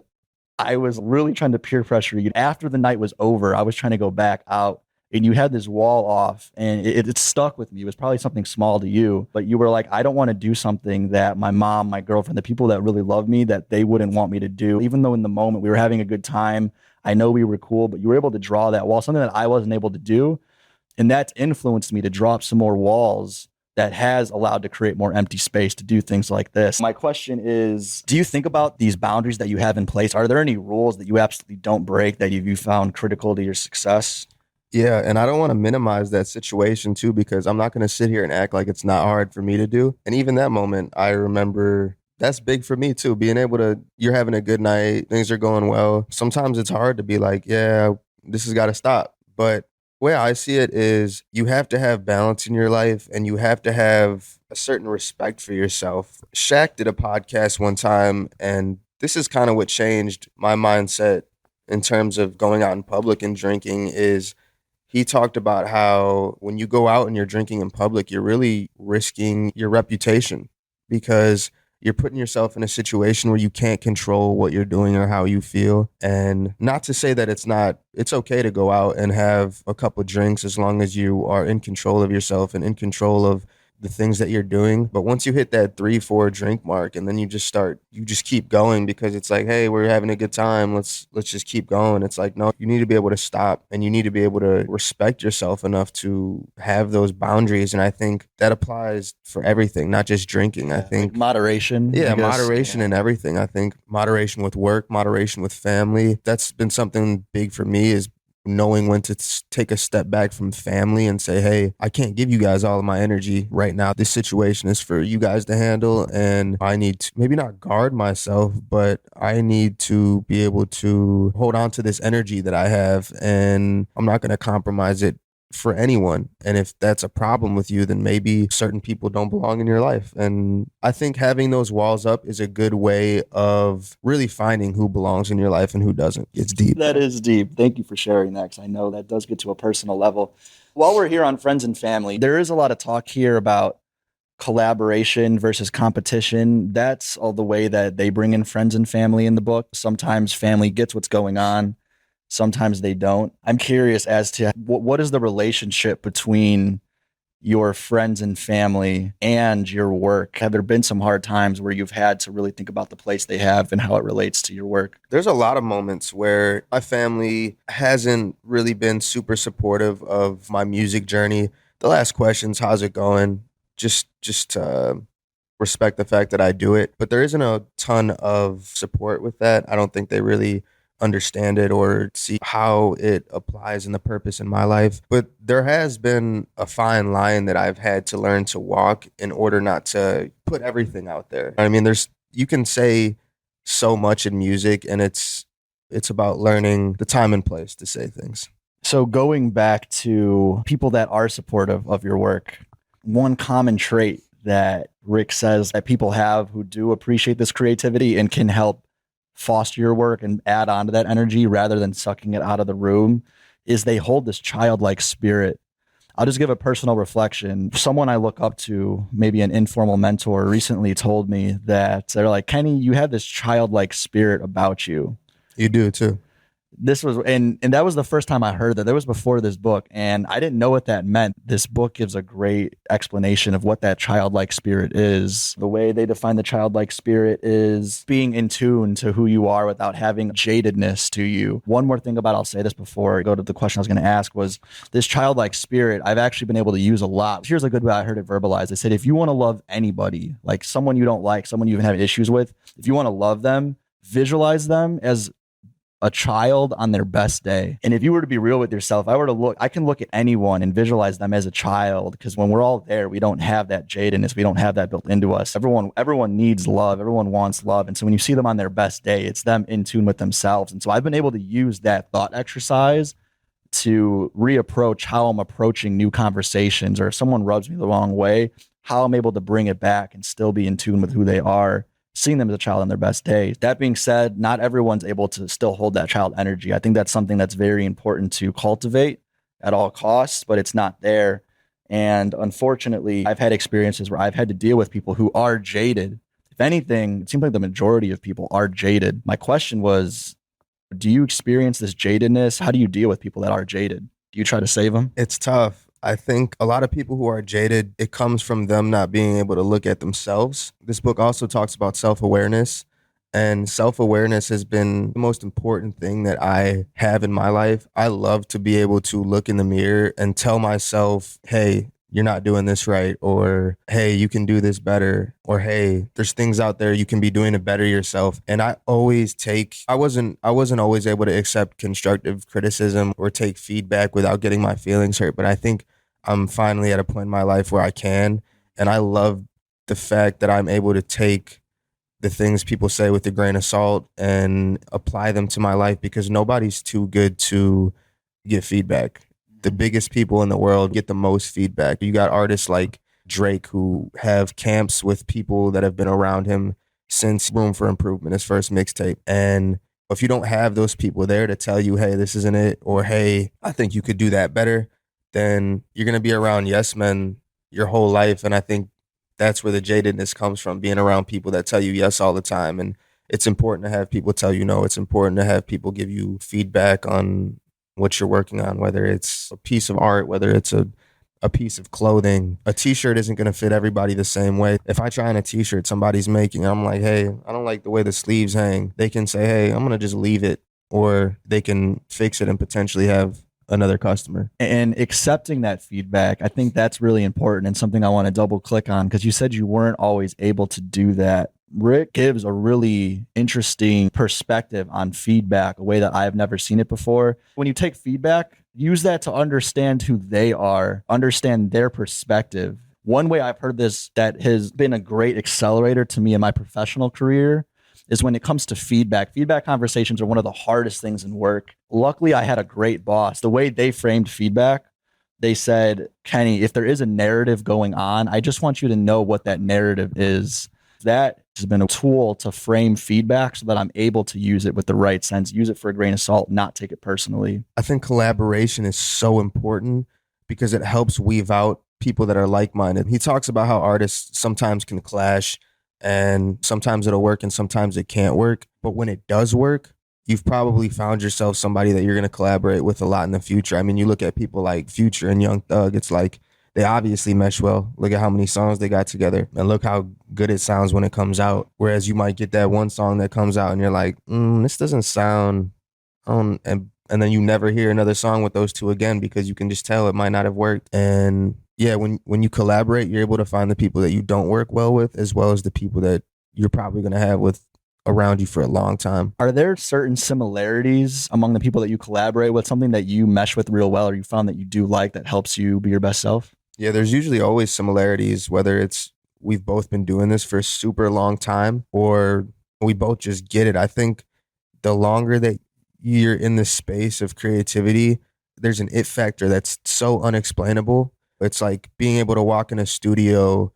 I was really trying to peer pressure you. After the night was over, I was trying to go back out, and you had this wall off, and it stuck with me. It was probably something small to you, but you were like, I don't want to do something that my mom, my girlfriend, the people that really love me, that they wouldn't want me to do. Even though in the moment we were having a good time, I know we were cool, but you were able to draw that wall, something that I wasn't able to do. And that's influenced me to drop some more walls that has allowed to create more empty space to do things like this. My question is, do you think about these boundaries that you have in place? Are there any rules that you absolutely don't break that you found critical to your success? Yeah, and I don't want to minimize that situation too, because I'm not going to sit here and act like it's not hard for me to do. And even that moment, I remember that's big for me too. Being able to, you're having a good night, things are going well. Sometimes it's hard to be like, yeah, this has got to stop. But the way I see it is you have to have balance in your life and you have to have a certain respect for yourself. Shaq did a podcast one time, and this is kind of what changed my mindset in terms of going out in public and drinking. Is he talked about how when you go out and you're drinking in public, you're really risking your reputation, because you're putting yourself in a situation where you can't control what you're doing or how you feel. And not to say that it's okay to go out and have a couple drinks as long as you are in control of yourself and in control of the things that you're doing. But once you hit that 3-4 drink mark, and then you just keep going because it's like, hey, we're having a good time. Let's just keep going. It's like, no, you need to be able to stop, and you need to be able to respect yourself enough to have those boundaries. And I think that applies for everything, not just drinking. I think like moderation. Yeah, moderation in everything. I think moderation with work, moderation with family. That's been something big for me, is knowing when to take a step back from family and say, hey, I can't give you guys all of my energy right now. This situation is for you guys to handle, and I need to maybe not guard myself, but I need to be able to hold on to this energy that I have, and I'm not going to compromise it for anyone. And if that's a problem with you, then maybe certain people don't belong in your life. And I think having those walls up is a good way of really finding who belongs in your life and who doesn't. It's deep. That is deep. Thank you for sharing that, because I know that does get to a personal level. While we're here on Friends and Family, there is a lot of talk here about collaboration versus competition. That's all the way that they bring in friends and family in the book. Sometimes family gets what's going on, sometimes they don't. I'm curious as to what is the relationship between your friends and family and your work? Have there been some hard times where you've had to really think about the place they have and how it relates to your work? There's a lot of moments where my family hasn't really been super supportive of my music journey. The last question's, how's it going? Just respect the fact that I do it. But there isn't a ton of support with that. I don't think they really understand it or see how it applies in the purpose in my life. But there has been a fine line that I've had to learn to walk in order not to put everything out there. I mean, you can say so much in music, and it's about learning the time and place to say things. So going back to people that are supportive of your work, one common trait that Rick says that people have who do appreciate this creativity and can help foster your work and add on to that energy rather than sucking it out of the room is they hold this childlike spirit. I'll just give a personal reflection. Someone I look up to, maybe an informal mentor, recently told me that they're like, Kenny, you have this childlike spirit about you. You do too. This was, and that was the first time I heard that. That was before this book, and I didn't know what that meant. This book gives a great explanation of what that childlike spirit is. The way they define the childlike spirit is being in tune to who you are without having jadedness to you. One more thing about, I'll say this before I go to the question I was going to ask, was this childlike spirit I've actually been able to use a lot. Here's a good way I heard it verbalized. I said, if you want to love anybody, like someone you don't like, someone you even have issues with, if you want to love them, visualize them as a child on their best day. And if you were to be real with yourself, I can look at anyone and visualize them as a child, because when we're all there, we don't have that jadedness. We don't have that built into us. Everyone needs love. Everyone wants love. And so when you see them on their best day, it's them in tune with themselves. And so I've been able to use that thought exercise to reapproach how I'm approaching new conversations, or if someone rubs me the wrong way, how I'm able to bring it back and still be in tune with who they are, seeing them as a child on their best day. That being said, not everyone's able to still hold that child energy. I think that's something that's very important to cultivate at all costs, but it's not there. And unfortunately, I've had experiences where I've had to deal with people who are jaded. If anything, it seems like the majority of people are jaded. My question was, do you experience this jadedness? How do you deal with people that are jaded? Do you try to save them? It's tough. I think a lot of people who are jaded, it comes from them not being able to look at themselves. This book also talks about self-awareness, and self-awareness has been the most important thing that I have in my life. I love to be able to look in the mirror and tell myself, hey, you're not doing this right, or hey, you can do this better, or hey, there's things out there you can be doing to better yourself. And I wasn't always able to accept constructive criticism or take feedback without getting my feelings hurt. But I think I'm finally at a point in my life where I can, and I love the fact that I'm able to take the things people say with a grain of salt and apply them to my life, because nobody's too good to get feedback. The biggest people in the world get the most feedback. You got artists like Drake who have camps with people that have been around him since Room for Improvement, his first mixtape. And if you don't have those people there to tell you, hey, this isn't it, or hey, I think you could do that better, then you're going to be around yes men your whole life. And I think that's where the jadedness comes from, being around people that tell you yes all the time. And it's important to have people tell you no. It's important to have people give you feedback on what you're working on, whether it's a piece of art, whether it's a piece of clothing. A t-shirt isn't going to fit everybody the same way. If I try on a t-shirt somebody's making, I'm like, hey, I don't like the way the sleeves hang. They can say, hey, I'm going to just leave it, or they can fix it and potentially have another customer. And accepting that feedback, I think that's really important, and something I want to double click on, because you said you weren't always able to do that. Rick gives a really interesting perspective on feedback, a way that I've never seen it before. When you take feedback, use that to understand who they are, understand their perspective. One way I've heard this that has been a great accelerator to me in my professional career is when it comes to feedback. Feedback conversations are one of the hardest things in work. Luckily, I had a great boss. The way they framed feedback, they said, Kenny, if there is a narrative going on, I just want you to know what that narrative is. That has been a tool to frame feedback so that I'm able to use it with the right sense, use it for a grain of salt, not take it personally. I think collaboration is so important because it helps weave out people that are like-minded. He talks about how artists sometimes can clash, and sometimes it'll work and sometimes it can't work. But when it does work, you've probably found yourself somebody that you're going to collaborate with a lot in the future. I mean, you look at people like Future and Young Thug, it's like they obviously mesh well. Look at how many songs they got together, and look how good it sounds when it comes out. Whereas you might get that one song that comes out and you're like, this doesn't sound, and then you never hear another song with those two again because you can just tell it might not have worked. And yeah, when you collaborate, you're able to find the people that you don't work well with, as well as the people that you're probably going to have with around you for a long time. Are there certain similarities among the people that you collaborate with, something that you mesh with real well or you found that you do like that helps you be your best self? Yeah, there's usually always similarities, whether it's we've both been doing this for a super long time or we both just get it. I think the longer that you're in the space of creativity, there's an it factor that's so unexplainable. It's like being able to walk in a studio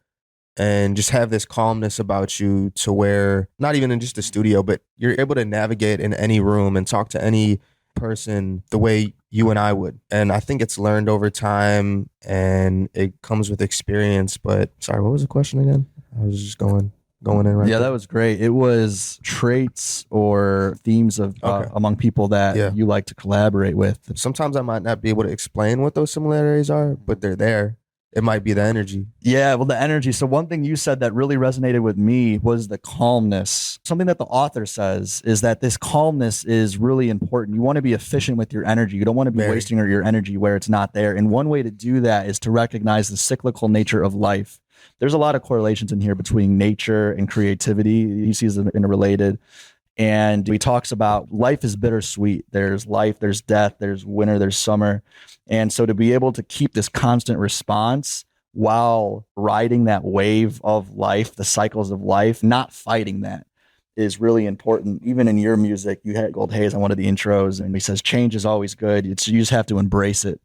and just have this calmness about you to where not even in just a studio, but you're able to navigate in any room and talk to any person the way you and I would. And I think it's learned over time and it comes with experience. But sorry, what was the question again? I was just going in right Yeah, there. that was great. It was traits or themes of Okay. among people that you like to collaborate with. Sometimes I might not be able to explain what those similarities are, but they're there. It might be the energy. Yeah, well, the energy. So one thing you said that really resonated with me was the calmness. Something that the author says is that this calmness is really important. You want to be efficient with your energy. You don't want to be wasting your energy where it's not there. And one way to do that is to recognize the cyclical nature of life. There's a lot of correlations in here between nature and creativity. He sees them interrelated. And he talks about life is bittersweet. There's life, there's death, there's winter, there's summer. And so to be able to keep this constant response while riding that wave of life, the cycles of life, not fighting that is really important. Even in your music, you had Gold Haze on one of the intros, and he says, change is always good. You just have to embrace it.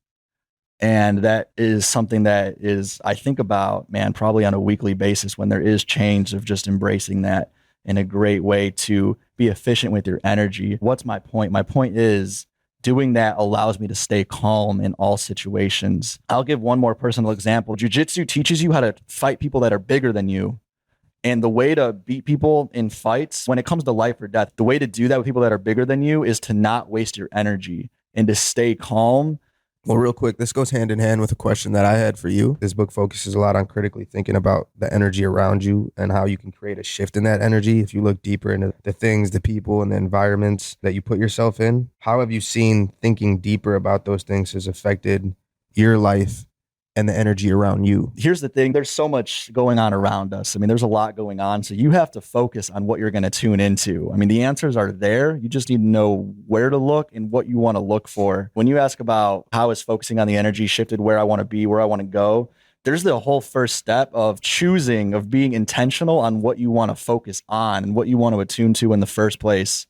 And that is something that is, I think about, man, probably on a weekly basis when there is change, of just embracing that in a great way to be efficient with your energy. What's my point? My point is doing that allows me to stay calm in all situations. I'll give one more personal example. Jiu-jitsu teaches you how to fight people that are bigger than you. And the way to beat people in fights, when it comes to life or death, the way to do that with people that are bigger than you is to not waste your energy and to stay calm. Well, real quick, this goes hand in hand with a question that I had for you. This book focuses a lot on critically thinking about the energy around you and how you can create a shift in that energy. If you look deeper into the things, the people, and the environments that you put yourself in, how have you seen thinking deeper about those things has affected your life and the energy around you? Here's the thing. There's so much going on around us. I mean, there's a lot going on. So you have to focus on what you're going to tune into. I mean, the answers are there. You just need to know where to look and what you want to look for. When you ask about how is focusing on the energy shifted where I want to be, where I want to go, there's the whole first step of choosing, of being intentional on what you want to focus on and what you want to attune to in the first place.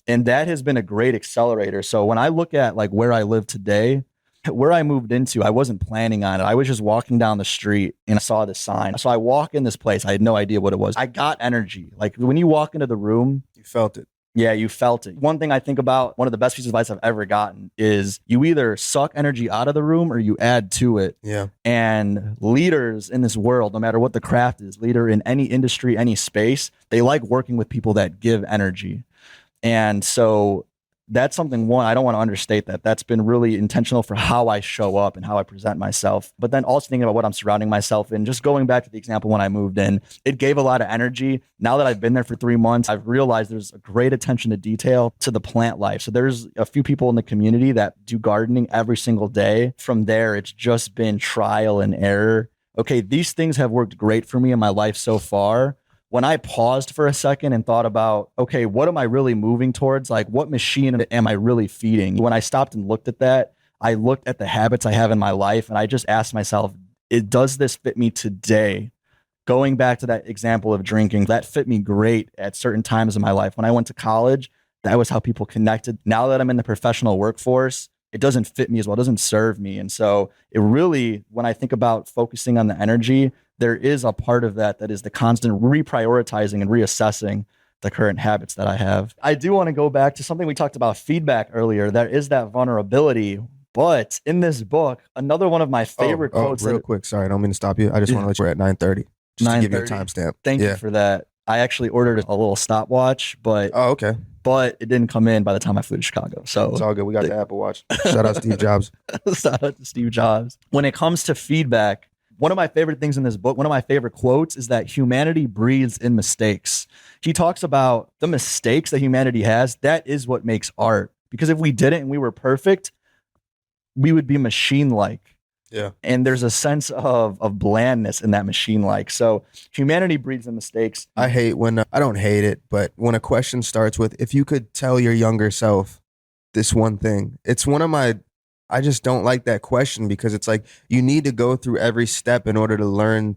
And that has been a great accelerator. So when I look at like where I live today, where I moved into, I wasn't planning on it. I was just walking down the street and I saw this sign. So I walk in this place. I had no idea what it was. I got energy. Like when you walk into the room, You felt it. yeah, you felt it. One thing I think about, one of the best pieces of advice I've ever gotten is you either suck energy out of the room or you add to it. Yeah. And leaders in this world, no matter what the craft is, leader in any industry, any space, they like working with people that give energy. And so that's something, one, I don't want to understate that. That's been really intentional for how I show up and how I present myself. But then also thinking about what I'm surrounding myself in, just going back to the example when I moved in, it gave a lot of energy. Now that I've been there for 3 months, I've realized there's a great attention to detail to the plant life. So there's a few people in the community that do gardening every single day. From there, it's just been trial and error. Okay, these things have worked great for me in my life so far. When I paused for a second and thought about, okay, what am I really moving towards? Like, what machine am I really feeding? When I stopped and looked at that, I looked at the habits I have in my life and I just asked myself, does this fit me today? Going back to that example of drinking, that fit me great at certain times in my life. When I went to college, that was how people connected. Now that I'm in the professional workforce, it doesn't fit me as well. It doesn't serve me. And so it really, when I think about focusing on the energy, there is a part of that is the constant reprioritizing and reassessing the current habits that I have. I do want to go back to something we talked about, feedback earlier. There is that vulnerability. But in this book, another one of my favorite quotes. Real quick, sorry, I don't mean to stop you. I just want to let you know we're at 9:30. Just to give you a timestamp. Thank you for that. I actually ordered a little stopwatch, but Oh, okay. it didn't come in by the time I flew to Chicago. So It's all good. We got the Apple Watch. Shout out Steve Jobs. shout out to Steve Jobs. When it comes to feedback, one of my favorite things in this book, one of my favorite quotes is that humanity breathes in mistakes. He talks about the mistakes that humanity has. That is what makes art. Because if we didn't and we were perfect, we would be machine-like. Yeah. And there's a sense of blandness in that machine-like. So humanity breeds in mistakes. I hate when, I don't hate it, but when a question starts with, if you could tell your younger self this one thing, it's one of my, I just don't like that question, because it's like, you need to go through every step in order to learn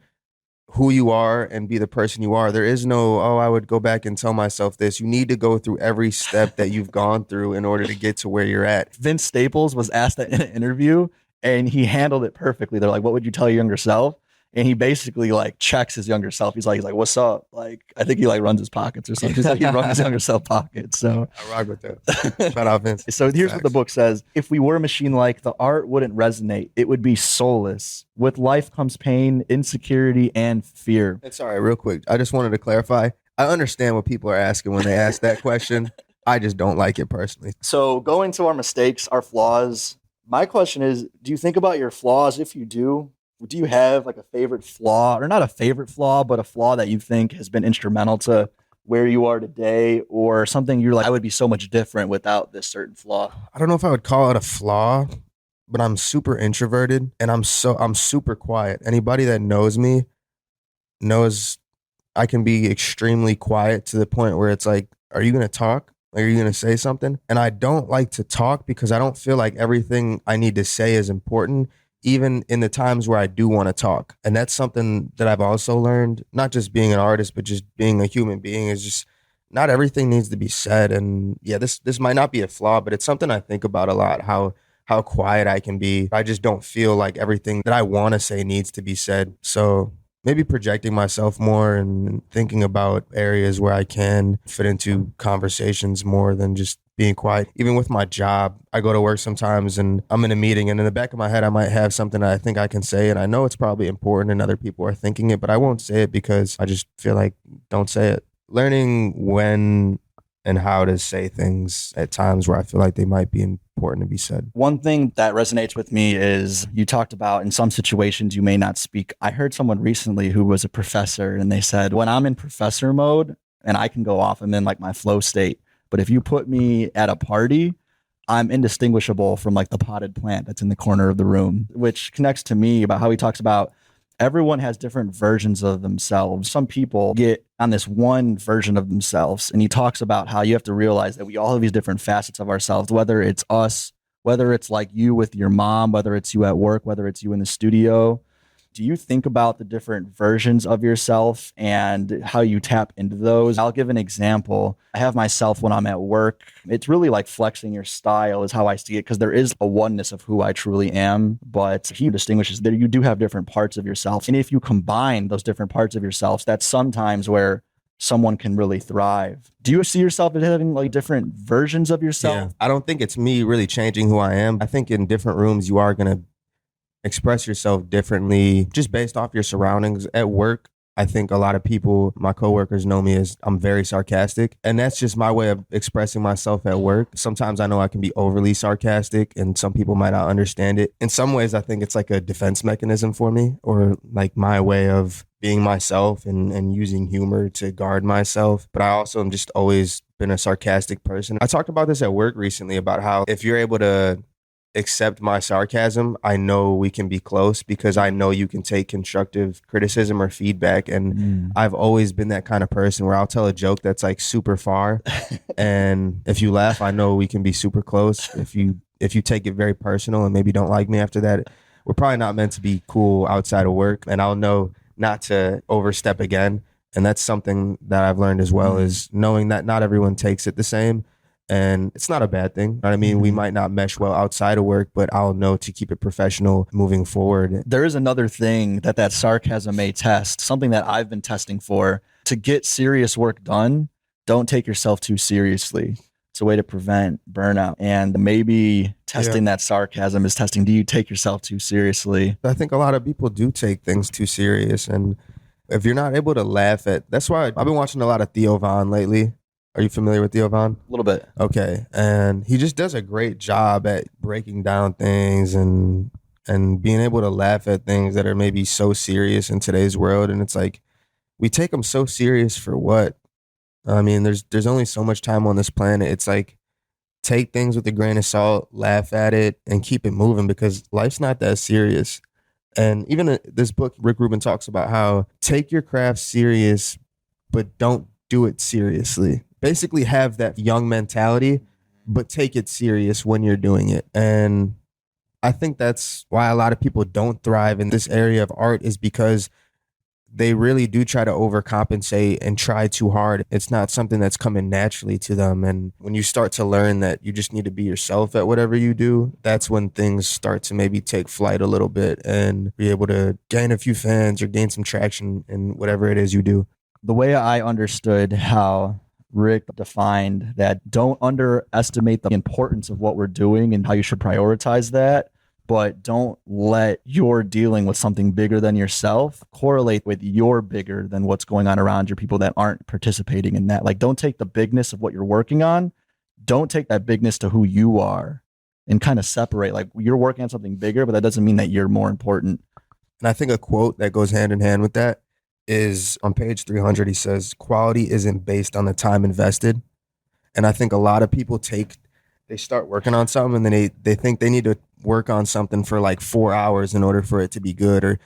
who you are and be the person you are. There is no, oh, I would go back and tell myself this. You need to go through every step that you've gone through in order to get to where you're at. Vince Staples was asked that in an interview, and he handled it perfectly. They're like, what would you tell your younger self? And he basically like checks his younger self. He's like, what's up? Like, I think he like runs his pockets or something. He's like, he runs his younger self pockets. So I rock with that. Shout out Vince. So here's what the book says. If we were machine-like, the art wouldn't resonate. It would be soulless. With life comes pain, insecurity, and fear. And sorry, real quick. I just wanted to clarify. I understand what people are asking when they ask that question. I just don't like it personally. So going to our mistakes, our flaws, my question is, do you think about your flaws? If you do you have like a favorite flaw, or not a favorite flaw, but a flaw that you think has been instrumental to where you are today, or something you're like, I would be so much different without this certain flaw? I don't know if I would call it a flaw, but I'm super introverted and I'm super quiet. Anybody that knows me knows I can be extremely quiet to the point where it's like, are you going to talk? Like, are you going to say something? And I don't like to talk because I don't feel like everything I need to say is important, even in the times where I do want to talk. And that's something that I've also learned, not just being an artist, but just being a human being, is just not everything needs to be said. And yeah, this might not be a flaw, but it's something I think about a lot, how quiet I can be. I just don't feel like everything that I want to say needs to be said. So maybe projecting myself more and thinking about areas where I can fit into conversations more than just being quiet. Even with my job, I go to work sometimes and I'm in a meeting, and in the back of my head, I might have something that I think I can say, and I know it's probably important and other people are thinking it, but I won't say it because I just feel like, don't say it. Learning when and how to say things at times where I feel like they might be important to be said. One thing that resonates with me is you talked about in some situations you may not speak. I heard someone recently who was a professor, and they said, when I'm in professor mode and I can go off, I'm in like my flow state. But if you put me at a party, I'm indistinguishable from like the potted plant that's in the corner of the room, which connects to me about how he talks about everyone has different versions of themselves. Some people get on this one version of themselves, and he talks about how you have to realize that we all have these different facets of ourselves, whether it's us, whether it's like you with your mom, whether it's you at work, whether it's you in the studio. Do you think about the different versions of yourself and how you tap into those? I'll give an example. I have myself when I'm at work. It's really like flexing your style is how I see it, because there is a oneness of who I truly am, but he distinguishes that you do have different parts of yourself. And if you combine those different parts of yourself, that's sometimes where someone can really thrive. Do you see yourself as having like different versions of yourself? Yeah. I don't think it's me really changing who I am. I think in different rooms, you are going to express yourself differently just based off your surroundings. At work, I think a lot of people, my coworkers, know me as I'm very sarcastic, and that's just my way of expressing myself at work. Sometimes I know I can be overly sarcastic and some people might not understand it. In some ways, I think it's like a defense mechanism for me, or like my way of being myself and using humor to guard myself. But I also am just always been a sarcastic person. I talked about this at work recently about how if you're able to accept my sarcasm, I know we can be close, because I know you can take constructive criticism or feedback. And I've always been that kind of person where I'll tell a joke that's like super far. And if you laugh, I know we can be super close. If you take it very personal and maybe don't like me after that, we're probably not meant to be cool outside of work. And I'll know not to overstep again. And that's something that I've learned as well, is knowing that not everyone takes it the same. And it's not a bad thing. I mean, we might not mesh well outside of work, but I'll know to keep it professional moving forward. There is another thing that sarcasm may test, something that I've been testing for. To get serious work done, don't take yourself too seriously. It's a way to prevent burnout. And maybe testing that sarcasm is testing, do you take yourself too seriously? I think a lot of people do take things too serious. And If you're not able to laugh at, that's why I've been watching a lot of Theo Von lately. Are you familiar with Theo Von? A little bit. Okay. And he just does a great job at breaking down things and being able to laugh at things that are maybe so serious in today's world. And it's like, we take them so serious for what? I mean, there's only so much time on this planet. It's like, take things with a grain of salt, laugh at it, and keep it moving because life's not that serious. And even this book, Rick Rubin talks about how take your craft serious, but don't do it seriously. Basically have that young mentality, but take it serious when you're doing it. And I think that's why a lot of people don't thrive in this area of art is because they really do try to overcompensate and try too hard. It's not something that's coming naturally to them. And when you start to learn that you just need to be yourself at whatever you do, that's when things start to maybe take flight a little bit and be able to gain a few fans or gain some traction in whatever it is you do. The way I understood how Rick defined that, don't underestimate the importance of what we're doing and how you should prioritize that, but don't let your dealing with something bigger than yourself correlate with your bigger than what's going on around your people that aren't participating in that. Like, don't take the bigness of what you're working on. Don't take that bigness to who you are and kind of separate. Like, you're working on something bigger, but that doesn't mean that you're more important. And I think a quote that goes hand in hand with that is on page 300. He says, quality isn't based on the time invested. And I think a lot of people they start working on something and then they think they need to work on something for like 4 hours in order for it to be good, or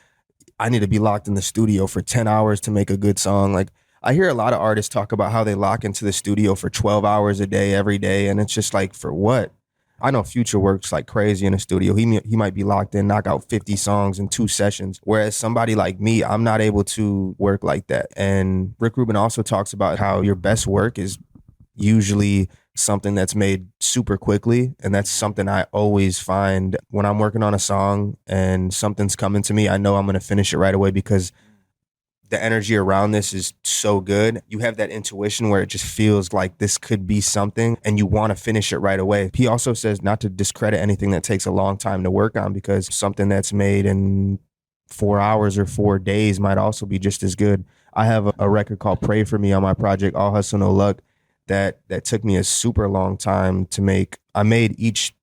I need to be locked in the studio for 10 hours to make a good song. Like, I hear a lot of artists talk about how they lock into the studio for 12 hours a day, every day. And it's just like, for what? I know Future works like crazy in the studio. He might be locked in, knock out 50 songs in 2 sessions. Whereas somebody like me, I'm not able to work like that. And Rick Rubin also talks about how your best work is usually something that's made super quickly. And that's something I always find when I'm working on a song and something's coming to me. I know I'm going to finish it right away because the energy around this is so good. You have that intuition where it just feels like this could be something and you want to finish it right away. He also says not to discredit anything that takes a long time to work on, because something that's made in 4 hours or 4 days might also be just as good. I have a record called Pray For Me on my project, All Hustle No Luck, that took me a super long time to make. I made each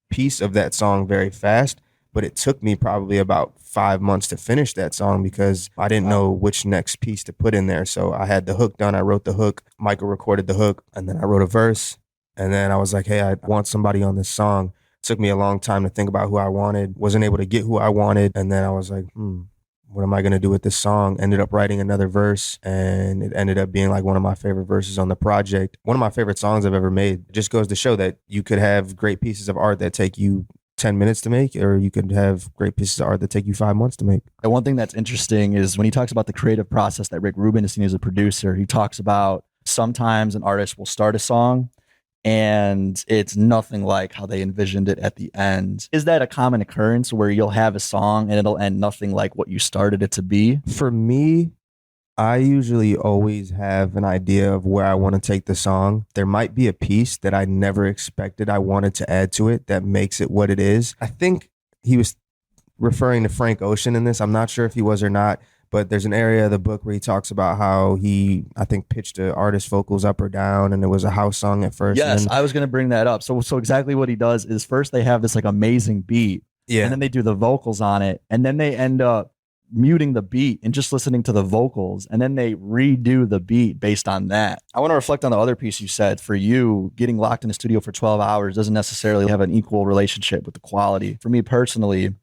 piece of that song very fast, but it took me probably about 5 months to finish that song because I didn't know which next piece to put in there. So I had the hook done. I wrote the hook. Michael recorded the hook, and then I wrote a verse. And then I was like, hey, I want somebody on this song. It took me a long time to think about who I wanted. Wasn't able to get who I wanted. And then I was like, what am I going to do with this song? Ended up writing another verse, and it ended up being like one of my favorite verses on the project. One of my favorite songs I've ever made. It just goes to show that you could have great pieces of art that take you 10 minutes to make, or you could have great pieces of art that take you 5 months to make. And one thing that's interesting is when he talks about the creative process that Rick Rubin is seen as a producer, he talks about sometimes an artist will start a song and it's nothing like how they envisioned it at the end. Is that a common occurrence where you'll have a song and it'll end nothing like what you started it to be? For me, I usually always have an idea of where I want to take the song. There might be a piece that I never expected I wanted to add to it that makes it what it is. I think he was referring to Frank Ocean in this. I'm not sure if he was or not, but there's an area of the book where he talks about how he, I think, pitched the artist vocals up or down, and it was a house song at first. Yes, I was going to bring that up. So exactly what he does is first they have this like amazing beat, and then they do the vocals on it, and then they end up muting the beat and just listening to the vocals, and then they redo the beat based on that. I want to reflect on the other piece you said. For you, getting locked in the studio for 12 hours doesn't necessarily have an equal relationship with the quality. For me personally,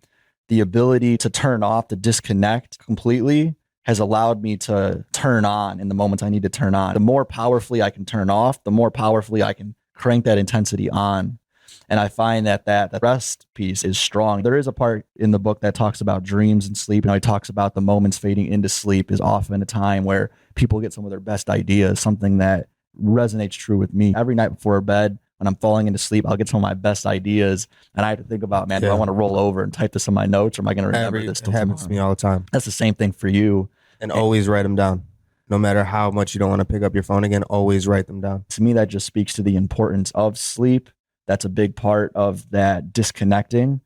the ability to turn off, to disconnect completely has allowed me to turn on in the moments I need to turn on. The more powerfully I can turn off, the more powerfully I can crank that intensity on. And I find that the rest piece is strong. There is a part in the book that talks about dreams and sleep. And he talks about the moments fading into sleep is often a time where people get some of their best ideas, something that resonates true with me. Every night before bed, when I'm falling into sleep, I'll get some of my best ideas. And I have to think about, man, do I want to roll over and type this in my notes, or am I going to remember this? It happens to me all the time. That's the same thing for you. And always write them down. No matter how much you don't want to pick up your phone again, always write them down. To me, that just speaks to the importance of sleep. That's a big part of that disconnecting.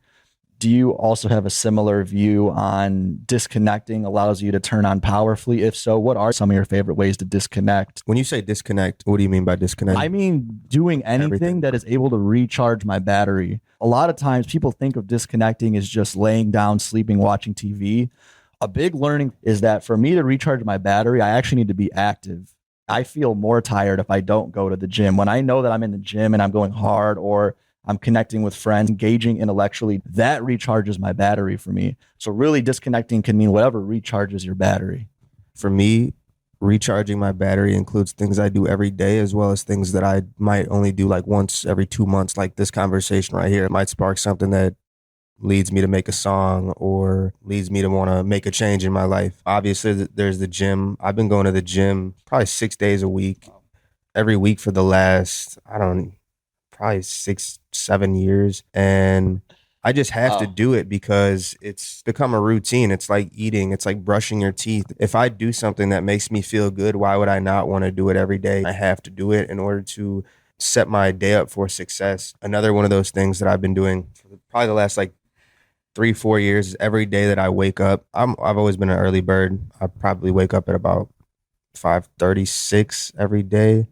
Do you also have a similar view on disconnecting allows you to turn on powerfully? If so, what are some of your favorite ways to disconnect? When you say disconnect, what do you mean by disconnect? I mean, doing anything Everything. that is able to recharge my battery. A lot of times people think of disconnecting as just laying down, sleeping, watching TV. A big learning is that for me to recharge my battery, I actually need to be active. I feel more tired if I don't go to the gym. When I know that I'm in the gym and I'm going hard, or I'm connecting with friends, engaging intellectually, that recharges my battery for me. So really disconnecting can mean whatever recharges your battery. For me, recharging my battery includes things I do every day, as well as things that I might only do like once every 2 months, like this conversation right here. It might spark something that leads me to make a song or leads me to want to make a change in my life. Obviously, there's the gym. I've been going to the gym probably 6 days a week, every week for the last, I don't, probably 6, 7 years. And I just have to do it because it's become a routine. It's like eating, it's like brushing your teeth. If I do something that makes me feel good, why would I not want to do it every day? I have to do it in order to set my day up for success. Another one of those things that I've been doing for probably the last like 3, 4 years is every day that I wake up. I've always been an early bird. I probably wake up at about 5:36 every day,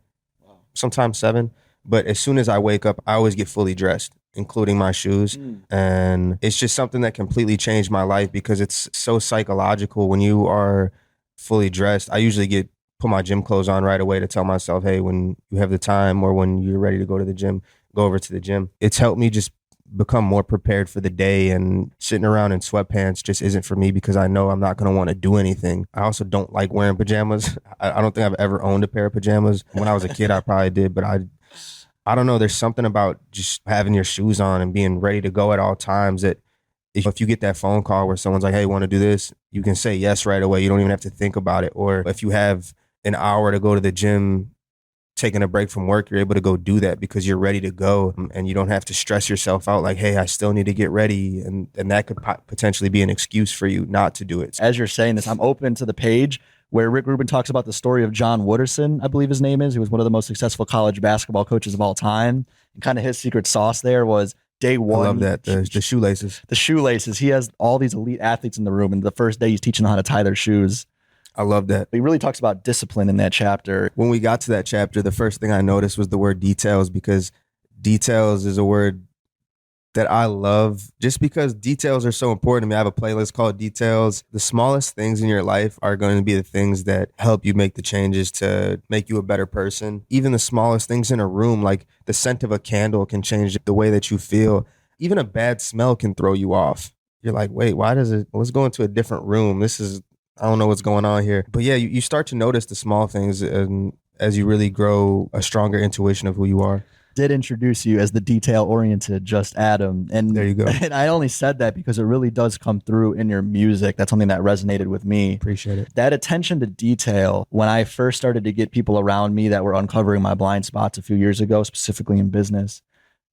sometimes 7. But as soon as I wake up, I always get fully dressed, including my shoes. And it's just something that completely changed my life because it's so psychological when you are fully dressed. I usually put my gym clothes on right away to tell myself, hey, when you have the time or when you're ready to go to the gym, go over to the gym. It's helped me just become more prepared for the day, and sitting around in sweatpants just isn't for me because I know I'm not going to want to do anything. I also don't like wearing pajamas. I don't think I've ever owned a pair of pajamas. When I was a kid, I probably did, but I don't know. There's something about just having your shoes on and being ready to go at all times that if you get that phone call where someone's like, hey, want to do this? You can say yes right away. You don't even have to think about it. Or if you have an hour to go to the gym, taking a break from work, you're able to go do that because you're ready to go and you don't have to stress yourself out like, hey, I still need to get ready. And that could potentially be an excuse for you not to do it. As you're saying this, I'm open to the page where Rick Rubin talks about the story of John Wooderson, I believe his name is, who was one of the most successful college basketball coaches of all time. And kind of his secret sauce there was day one. I love that. The shoelaces. The shoelaces. He has all these elite athletes in the room, and the first day he's teaching them how to tie their shoes. I love that. He really talks about discipline in that chapter. When we got to that chapter, the first thing I noticed was the word details, because details is a word that I love just because details are so important to me. I have a playlist called Details. The smallest things in your life are going to be the things that help you make the changes to make you a better person. Even the smallest things in a room, like the scent of a candle, can change the way that you feel. Even a bad smell can throw you off. You're like, wait, let's go into a different room. I don't know what's going on here. But yeah, you start to notice the small things and as you really grow a stronger intuition of who you are. Did introduce you as the detail-oriented Just Adam. And there you go. And I only said that because it really does come through in your music. That's something that resonated with me. Appreciate it. That attention to detail, when I first started to get people around me that were uncovering my blind spots a few years ago, specifically in business,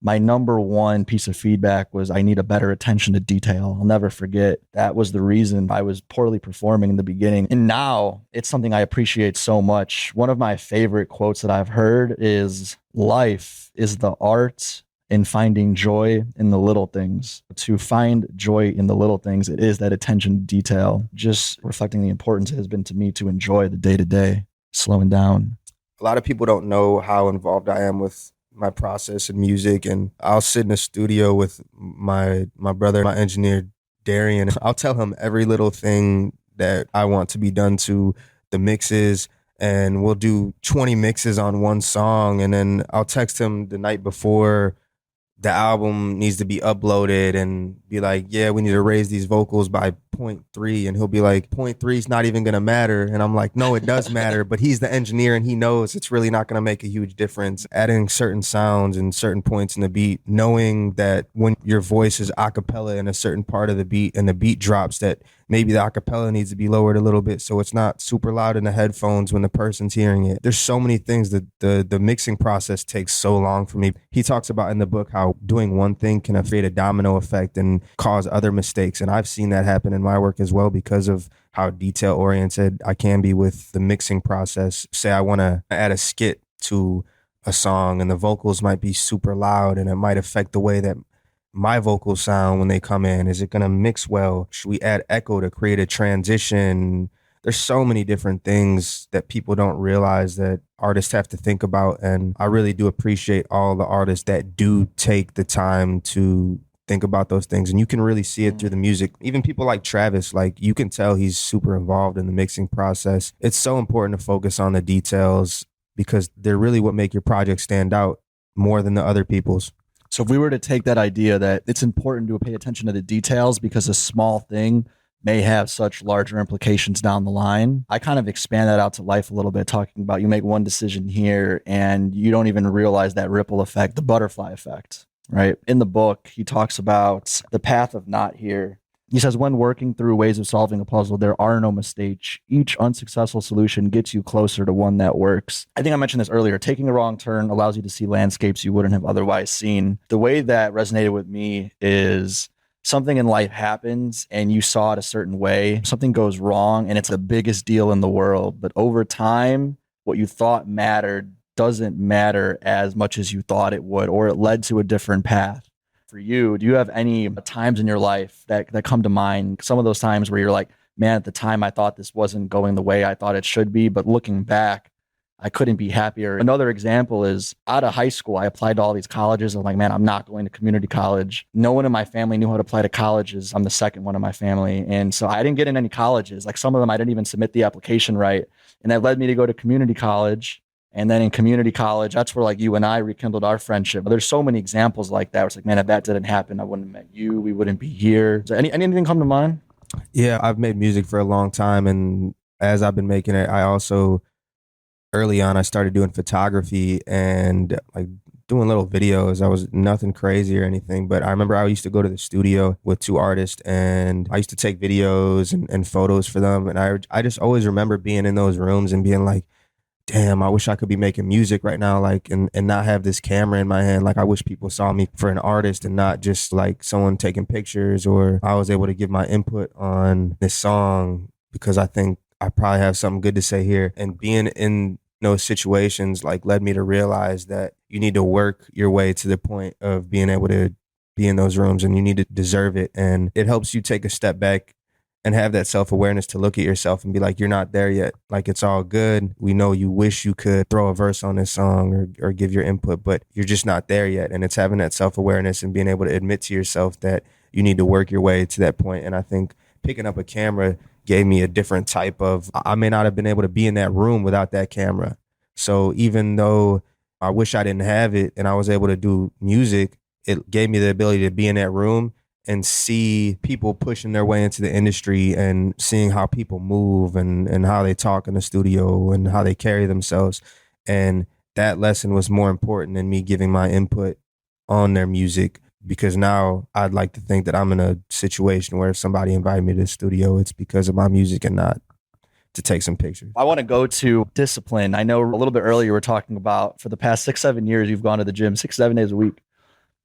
my number one piece of feedback was I need a better attention to detail. I'll never forget. That was the reason I was poorly performing in the beginning. And now it's something I appreciate so much. One of my favorite quotes that I've heard is, life is the art in finding joy in the little things. To find joy in the little things, it is that attention to detail. Just reflecting the importance it has been to me to enjoy the day-to-day, slowing down. A lot of people don't know how involved I am with my process in music, and I'll sit in a studio with my brother, my engineer Darian. I'll tell him every little thing that I want to be done to the mixes, and we'll do 20 mixes on one song, and then I'll text him the night before the album needs to be uploaded and be like, yeah, we need to raise these vocals by 0.3. And he'll be like, 0.3 is not even going to matter. And I'm like, no, it does matter. But he's the engineer and he knows it's really not going to make a huge difference. Adding certain sounds and certain points in the beat, knowing that when your voice is a cappella in a certain part of the beat and the beat drops, that maybe the acapella needs to be lowered a little bit so it's not super loud in the headphones when the person's hearing it. There's so many things that the mixing process takes so long for me. He talks about in the book how doing one thing can create a domino effect and cause other mistakes. And I've seen that happen in my work as well because of how detail oriented I can be with the mixing process. Say I want to add a skit to a song and the vocals might be super loud and it might affect the way that my vocal sound when they come in? Is it going to mix well? Should we add echo to create a transition? There's so many different things that people don't realize that artists have to think about. And I really do appreciate all the artists that do take the time to think about those things. And you can really see it through the music. Even people like Travis, like you can tell he's super involved in the mixing process. It's so important to focus on the details because they're really what make your project stand out more than the other people's. So if we were to take that idea that it's important to pay attention to the details because a small thing may have such larger implications down the line, I kind of expand that out to life a little bit, talking about you make one decision here and you don't even realize that ripple effect, the butterfly effect, right? In the book, he talks about the path of not here. He says, when working through ways of solving a puzzle, there are no mistakes. Each unsuccessful solution gets you closer to one that works. I think I mentioned this earlier. Taking a wrong turn allows you to see landscapes you wouldn't have otherwise seen. The way that resonated with me is something in life happens and you saw it a certain way. Something goes wrong and it's the biggest deal in the world. But over time, what you thought mattered doesn't matter as much as you thought it would, or it led to a different path. For you, do you have any times in your life that come to mind? Some of those times where you're like, man, at the time I thought this wasn't going the way I thought it should be, but looking back, I couldn't be happier. Another example is out of high school, I applied to all these colleges. I'm like, man, I'm not going to community college. No one in my family knew how to apply to colleges. I'm the second one in my family. And so I didn't get in any colleges. Like some of them, I didn't even submit the application right. And that led me to go to community college. And then in community college, that's where like you and I rekindled our friendship. But there's so many examples like that. Where it's like, man, if that didn't happen, I wouldn't have met you. We wouldn't be here. Does anything come to mind? Yeah, I've made music for a long time. And as I've been making it, I also, early on, I started doing photography and like doing little videos. I was nothing crazy or anything. But I remember I used to go to the studio with two artists and I used to take videos and photos for them. And I just always remember being in those rooms and being like, damn, I wish I could be making music right now, like, and not have this camera in my hand. Like, I wish people saw me for an artist and not just like someone taking pictures, or I was able to give my input on this song because I think I probably have something good to say here. And being in those situations like led me to realize that you need to work your way to the point of being able to be in those rooms and you need to deserve it. And it helps you take a step back and have that self-awareness to look at yourself and be like, you're not there yet. Like, it's all good. We know you wish you could throw a verse on this song or give your input, but you're just not there yet. And it's having that self-awareness and being able to admit to yourself that you need to work your way to that point. And I think picking up a camera gave me a different type of, I may not have been able to be in that room without that camera. So even though I wish I didn't have it and I was able to do music, it gave me the ability to be in that room and see people pushing their way into the industry and seeing how people move and how they talk in the studio and how they carry themselves. And that lesson was more important than me giving my input on their music, because now I'd like to think that I'm in a situation where if somebody invited me to the studio, it's because of my music and not to take some pictures. I want to go to discipline. I know a little bit earlier we're talking about for the past 6-7 years, you've gone to the gym 6-7 days a week.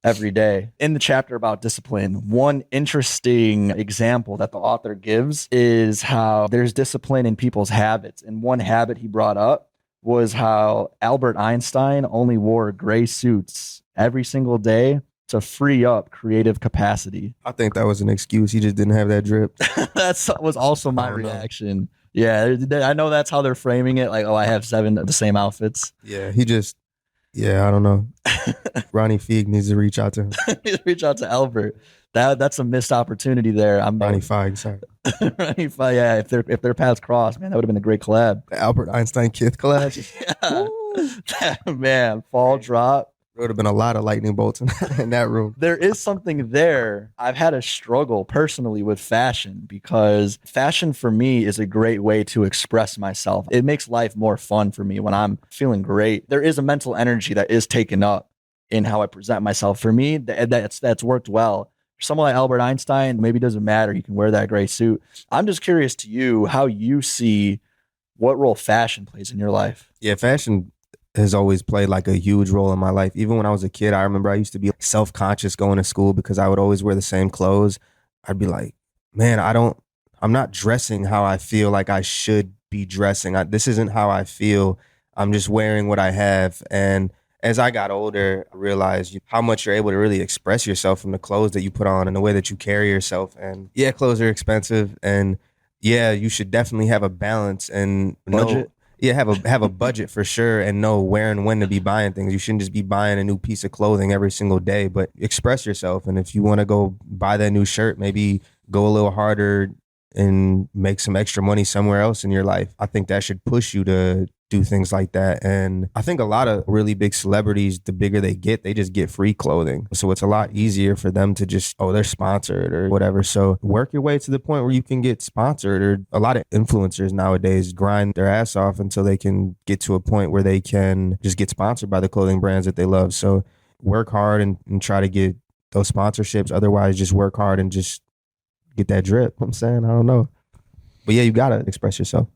Every day. In the chapter about discipline, one interesting example that the author gives is how there's discipline in people's habits. And one habit he brought up was how Albert Einstein only wore gray suits every single day to free up creative capacity. I think that was an excuse. He just didn't have that drip. That was also my reaction. Yeah, I know that's how they're framing it. Like, oh, I have 7 of the same outfits. Yeah, I don't know. Ronnie Feig needs to reach out to him. Reach out to Albert. That's a missed opportunity there. Ronnie Feig, sorry. Ronnie Feig, yeah. If their paths crossed, man, that would have been a great collab. The Albert Einstein Kith collab. Yeah. Man, fall drop. There would have been a lot of lightning bolts in that room. There is something there. I've had a struggle personally with fashion because fashion for me is a great way to express myself. It makes life more fun for me when I'm feeling great. There is a mental energy that is taken up in how I present myself. For me, that's worked well. For someone like Albert Einstein, maybe it doesn't matter. You can wear that gray suit. I'm just curious to you how you see what role fashion plays in your life. Yeah, fashion has always played like a huge role in my life. Even when I was a kid, I remember I used to be self-conscious going to school because I would always wear the same clothes. I'd be like, man, I'm not dressing how I feel like I should be dressing. This isn't how I feel. I'm just wearing what I have. And as I got older, I realized how much you're able to really express yourself from the clothes that you put on and the way that you carry yourself. And yeah, clothes are expensive, and yeah, you should definitely have a balance and Budget. have a budget for sure, and know where and when to be buying things. You shouldn't just be buying a new piece of clothing every single day, but express yourself. And if you want to go buy that new shirt, maybe go a little harder and make some extra money somewhere else in your life. I think that should push you to do things like that. And I think a lot of really big celebrities, the bigger they get, they just get free clothing. So it's a lot easier for them to just, oh, they're sponsored or whatever. So work your way to the point where you can get sponsored. Or a lot of influencers nowadays grind their ass off until they can get to a point where they can just get sponsored by the clothing brands that they love. So work hard and try to get those sponsorships. Otherwise, just work hard and just get that drip. I'm saying, I don't know. But yeah, you got to express yourself.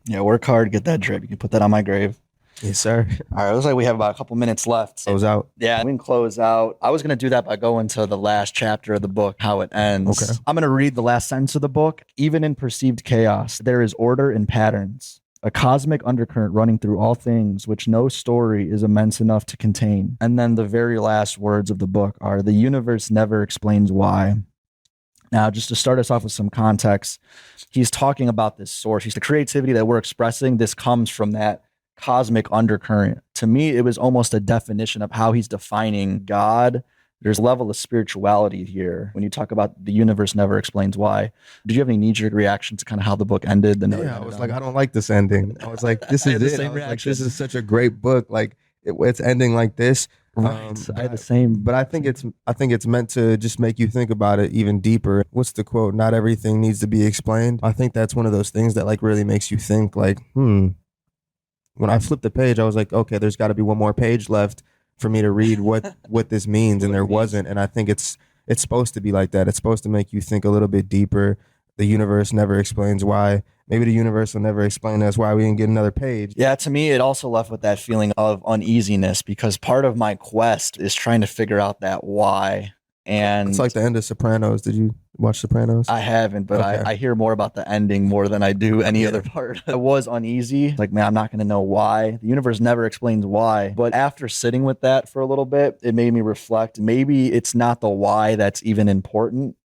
Yeah, work hard, get that drip. You can put that on my grave. Yes, sir. All right, it looks like we have about a couple minutes left. Close out. Yeah, we can close out. I was going to do that by going to the last chapter of the book, how it ends. Okay. I'm going to read the last sentence of the book. Even in perceived chaos, there is order and patterns, a cosmic undercurrent running through all things, which no story is immense enough to contain. And then the very last words of the book are, the universe never explains why. Now, just to start us off with some context, he's talking about this source. The creativity that we're expressing, this comes from that cosmic undercurrent. To me, it was almost a definition of how he's defining God. There's a level of spirituality here. When you talk about the universe never explains why. Did you have any knee-jerk reaction to kind of how the book ended? Yeah, I was like, I don't like this ending. I was like, this is it. I was like, this is such a great book. Like, it's ending like this. Right. I had the same. But I think it's meant to just make you think about it even deeper. What's the quote? Not everything needs to be explained. I think that's one of those things that like really makes you think like, When I flipped the page, I was like, okay, there's got to be one more page left for me to read what this means, and there wasn't. And I think it's supposed to be like that. It's supposed to make you think a little bit deeper. The universe never explains why. Maybe the universe will never explain to us why we didn't get another page. Yeah, to me, it also left with that feeling of uneasiness, because part of my quest is trying to figure out that why. And it's like the end of Sopranos. Did you watch Sopranos? I haven't, but Okay. I hear more about the ending more than I do any other part. I was uneasy. Like, man, I'm not going to know why. The universe never explains why. But after sitting with that for a little bit, it made me reflect. Maybe it's not the why that's even important.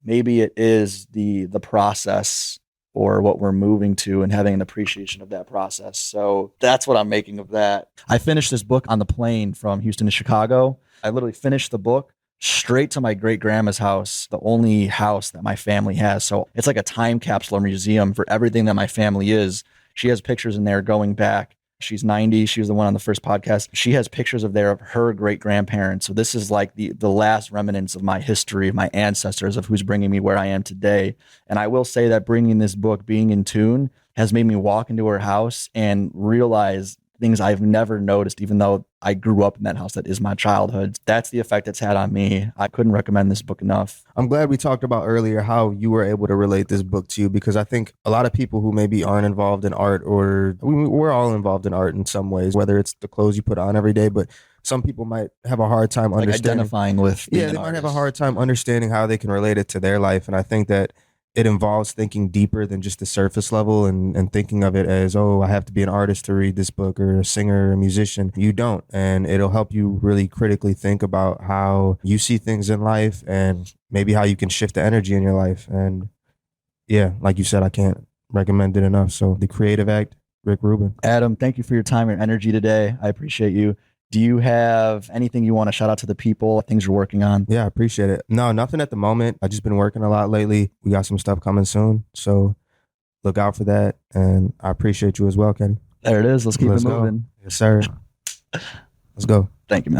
Maybe it is the process, or what we're moving to, and having an appreciation of that process. So that's what I'm making of that. I finished this book on the plane from Houston to Chicago. I literally finished the book straight to my great grandma's house, the only house that my family has. So it's like a time capsule or museum for everything that my family is. She has pictures in there going back. She's 90. She was the one on the first podcast. She has pictures of her great grandparents. So this is like the last remnants of my history, of my ancestors, of who's bringing me where I am today. And I will say that bringing this book, being in tune, has made me walk into her house and realize things I've never noticed, even though I grew up in that house that is my childhood. That's the effect it's had on me. I couldn't recommend this book enough. I'm glad we talked about earlier how you were able to relate this book to you, because I think a lot of people who maybe aren't involved in art, or we're all involved in art in some ways, whether it's the clothes you put on every day, but some people might have a hard time understanding. Identifying with being they an might artist. have a hard time understanding how they can relate it to their life. And I think that it involves thinking deeper than just the surface level, and thinking of it as, oh, I have to be an artist to read this book, or a singer or a musician. You don't. And it'll help you really critically think about how you see things in life, and maybe how you can shift the energy in your life. And yeah, like you said, I can't recommend it enough. So The Creative Act, Rick Rubin. Adam, thank you for your time and energy today. I appreciate you. Do you have anything you want to shout out to the people, things you're working on? Yeah, I appreciate it. No, nothing at the moment. I've just been working a lot lately. We got some stuff coming soon, so look out for that. And I appreciate you as well, Kenny. There it is. Let's keep it moving. Yes, sir. Let's go. Thank you, man.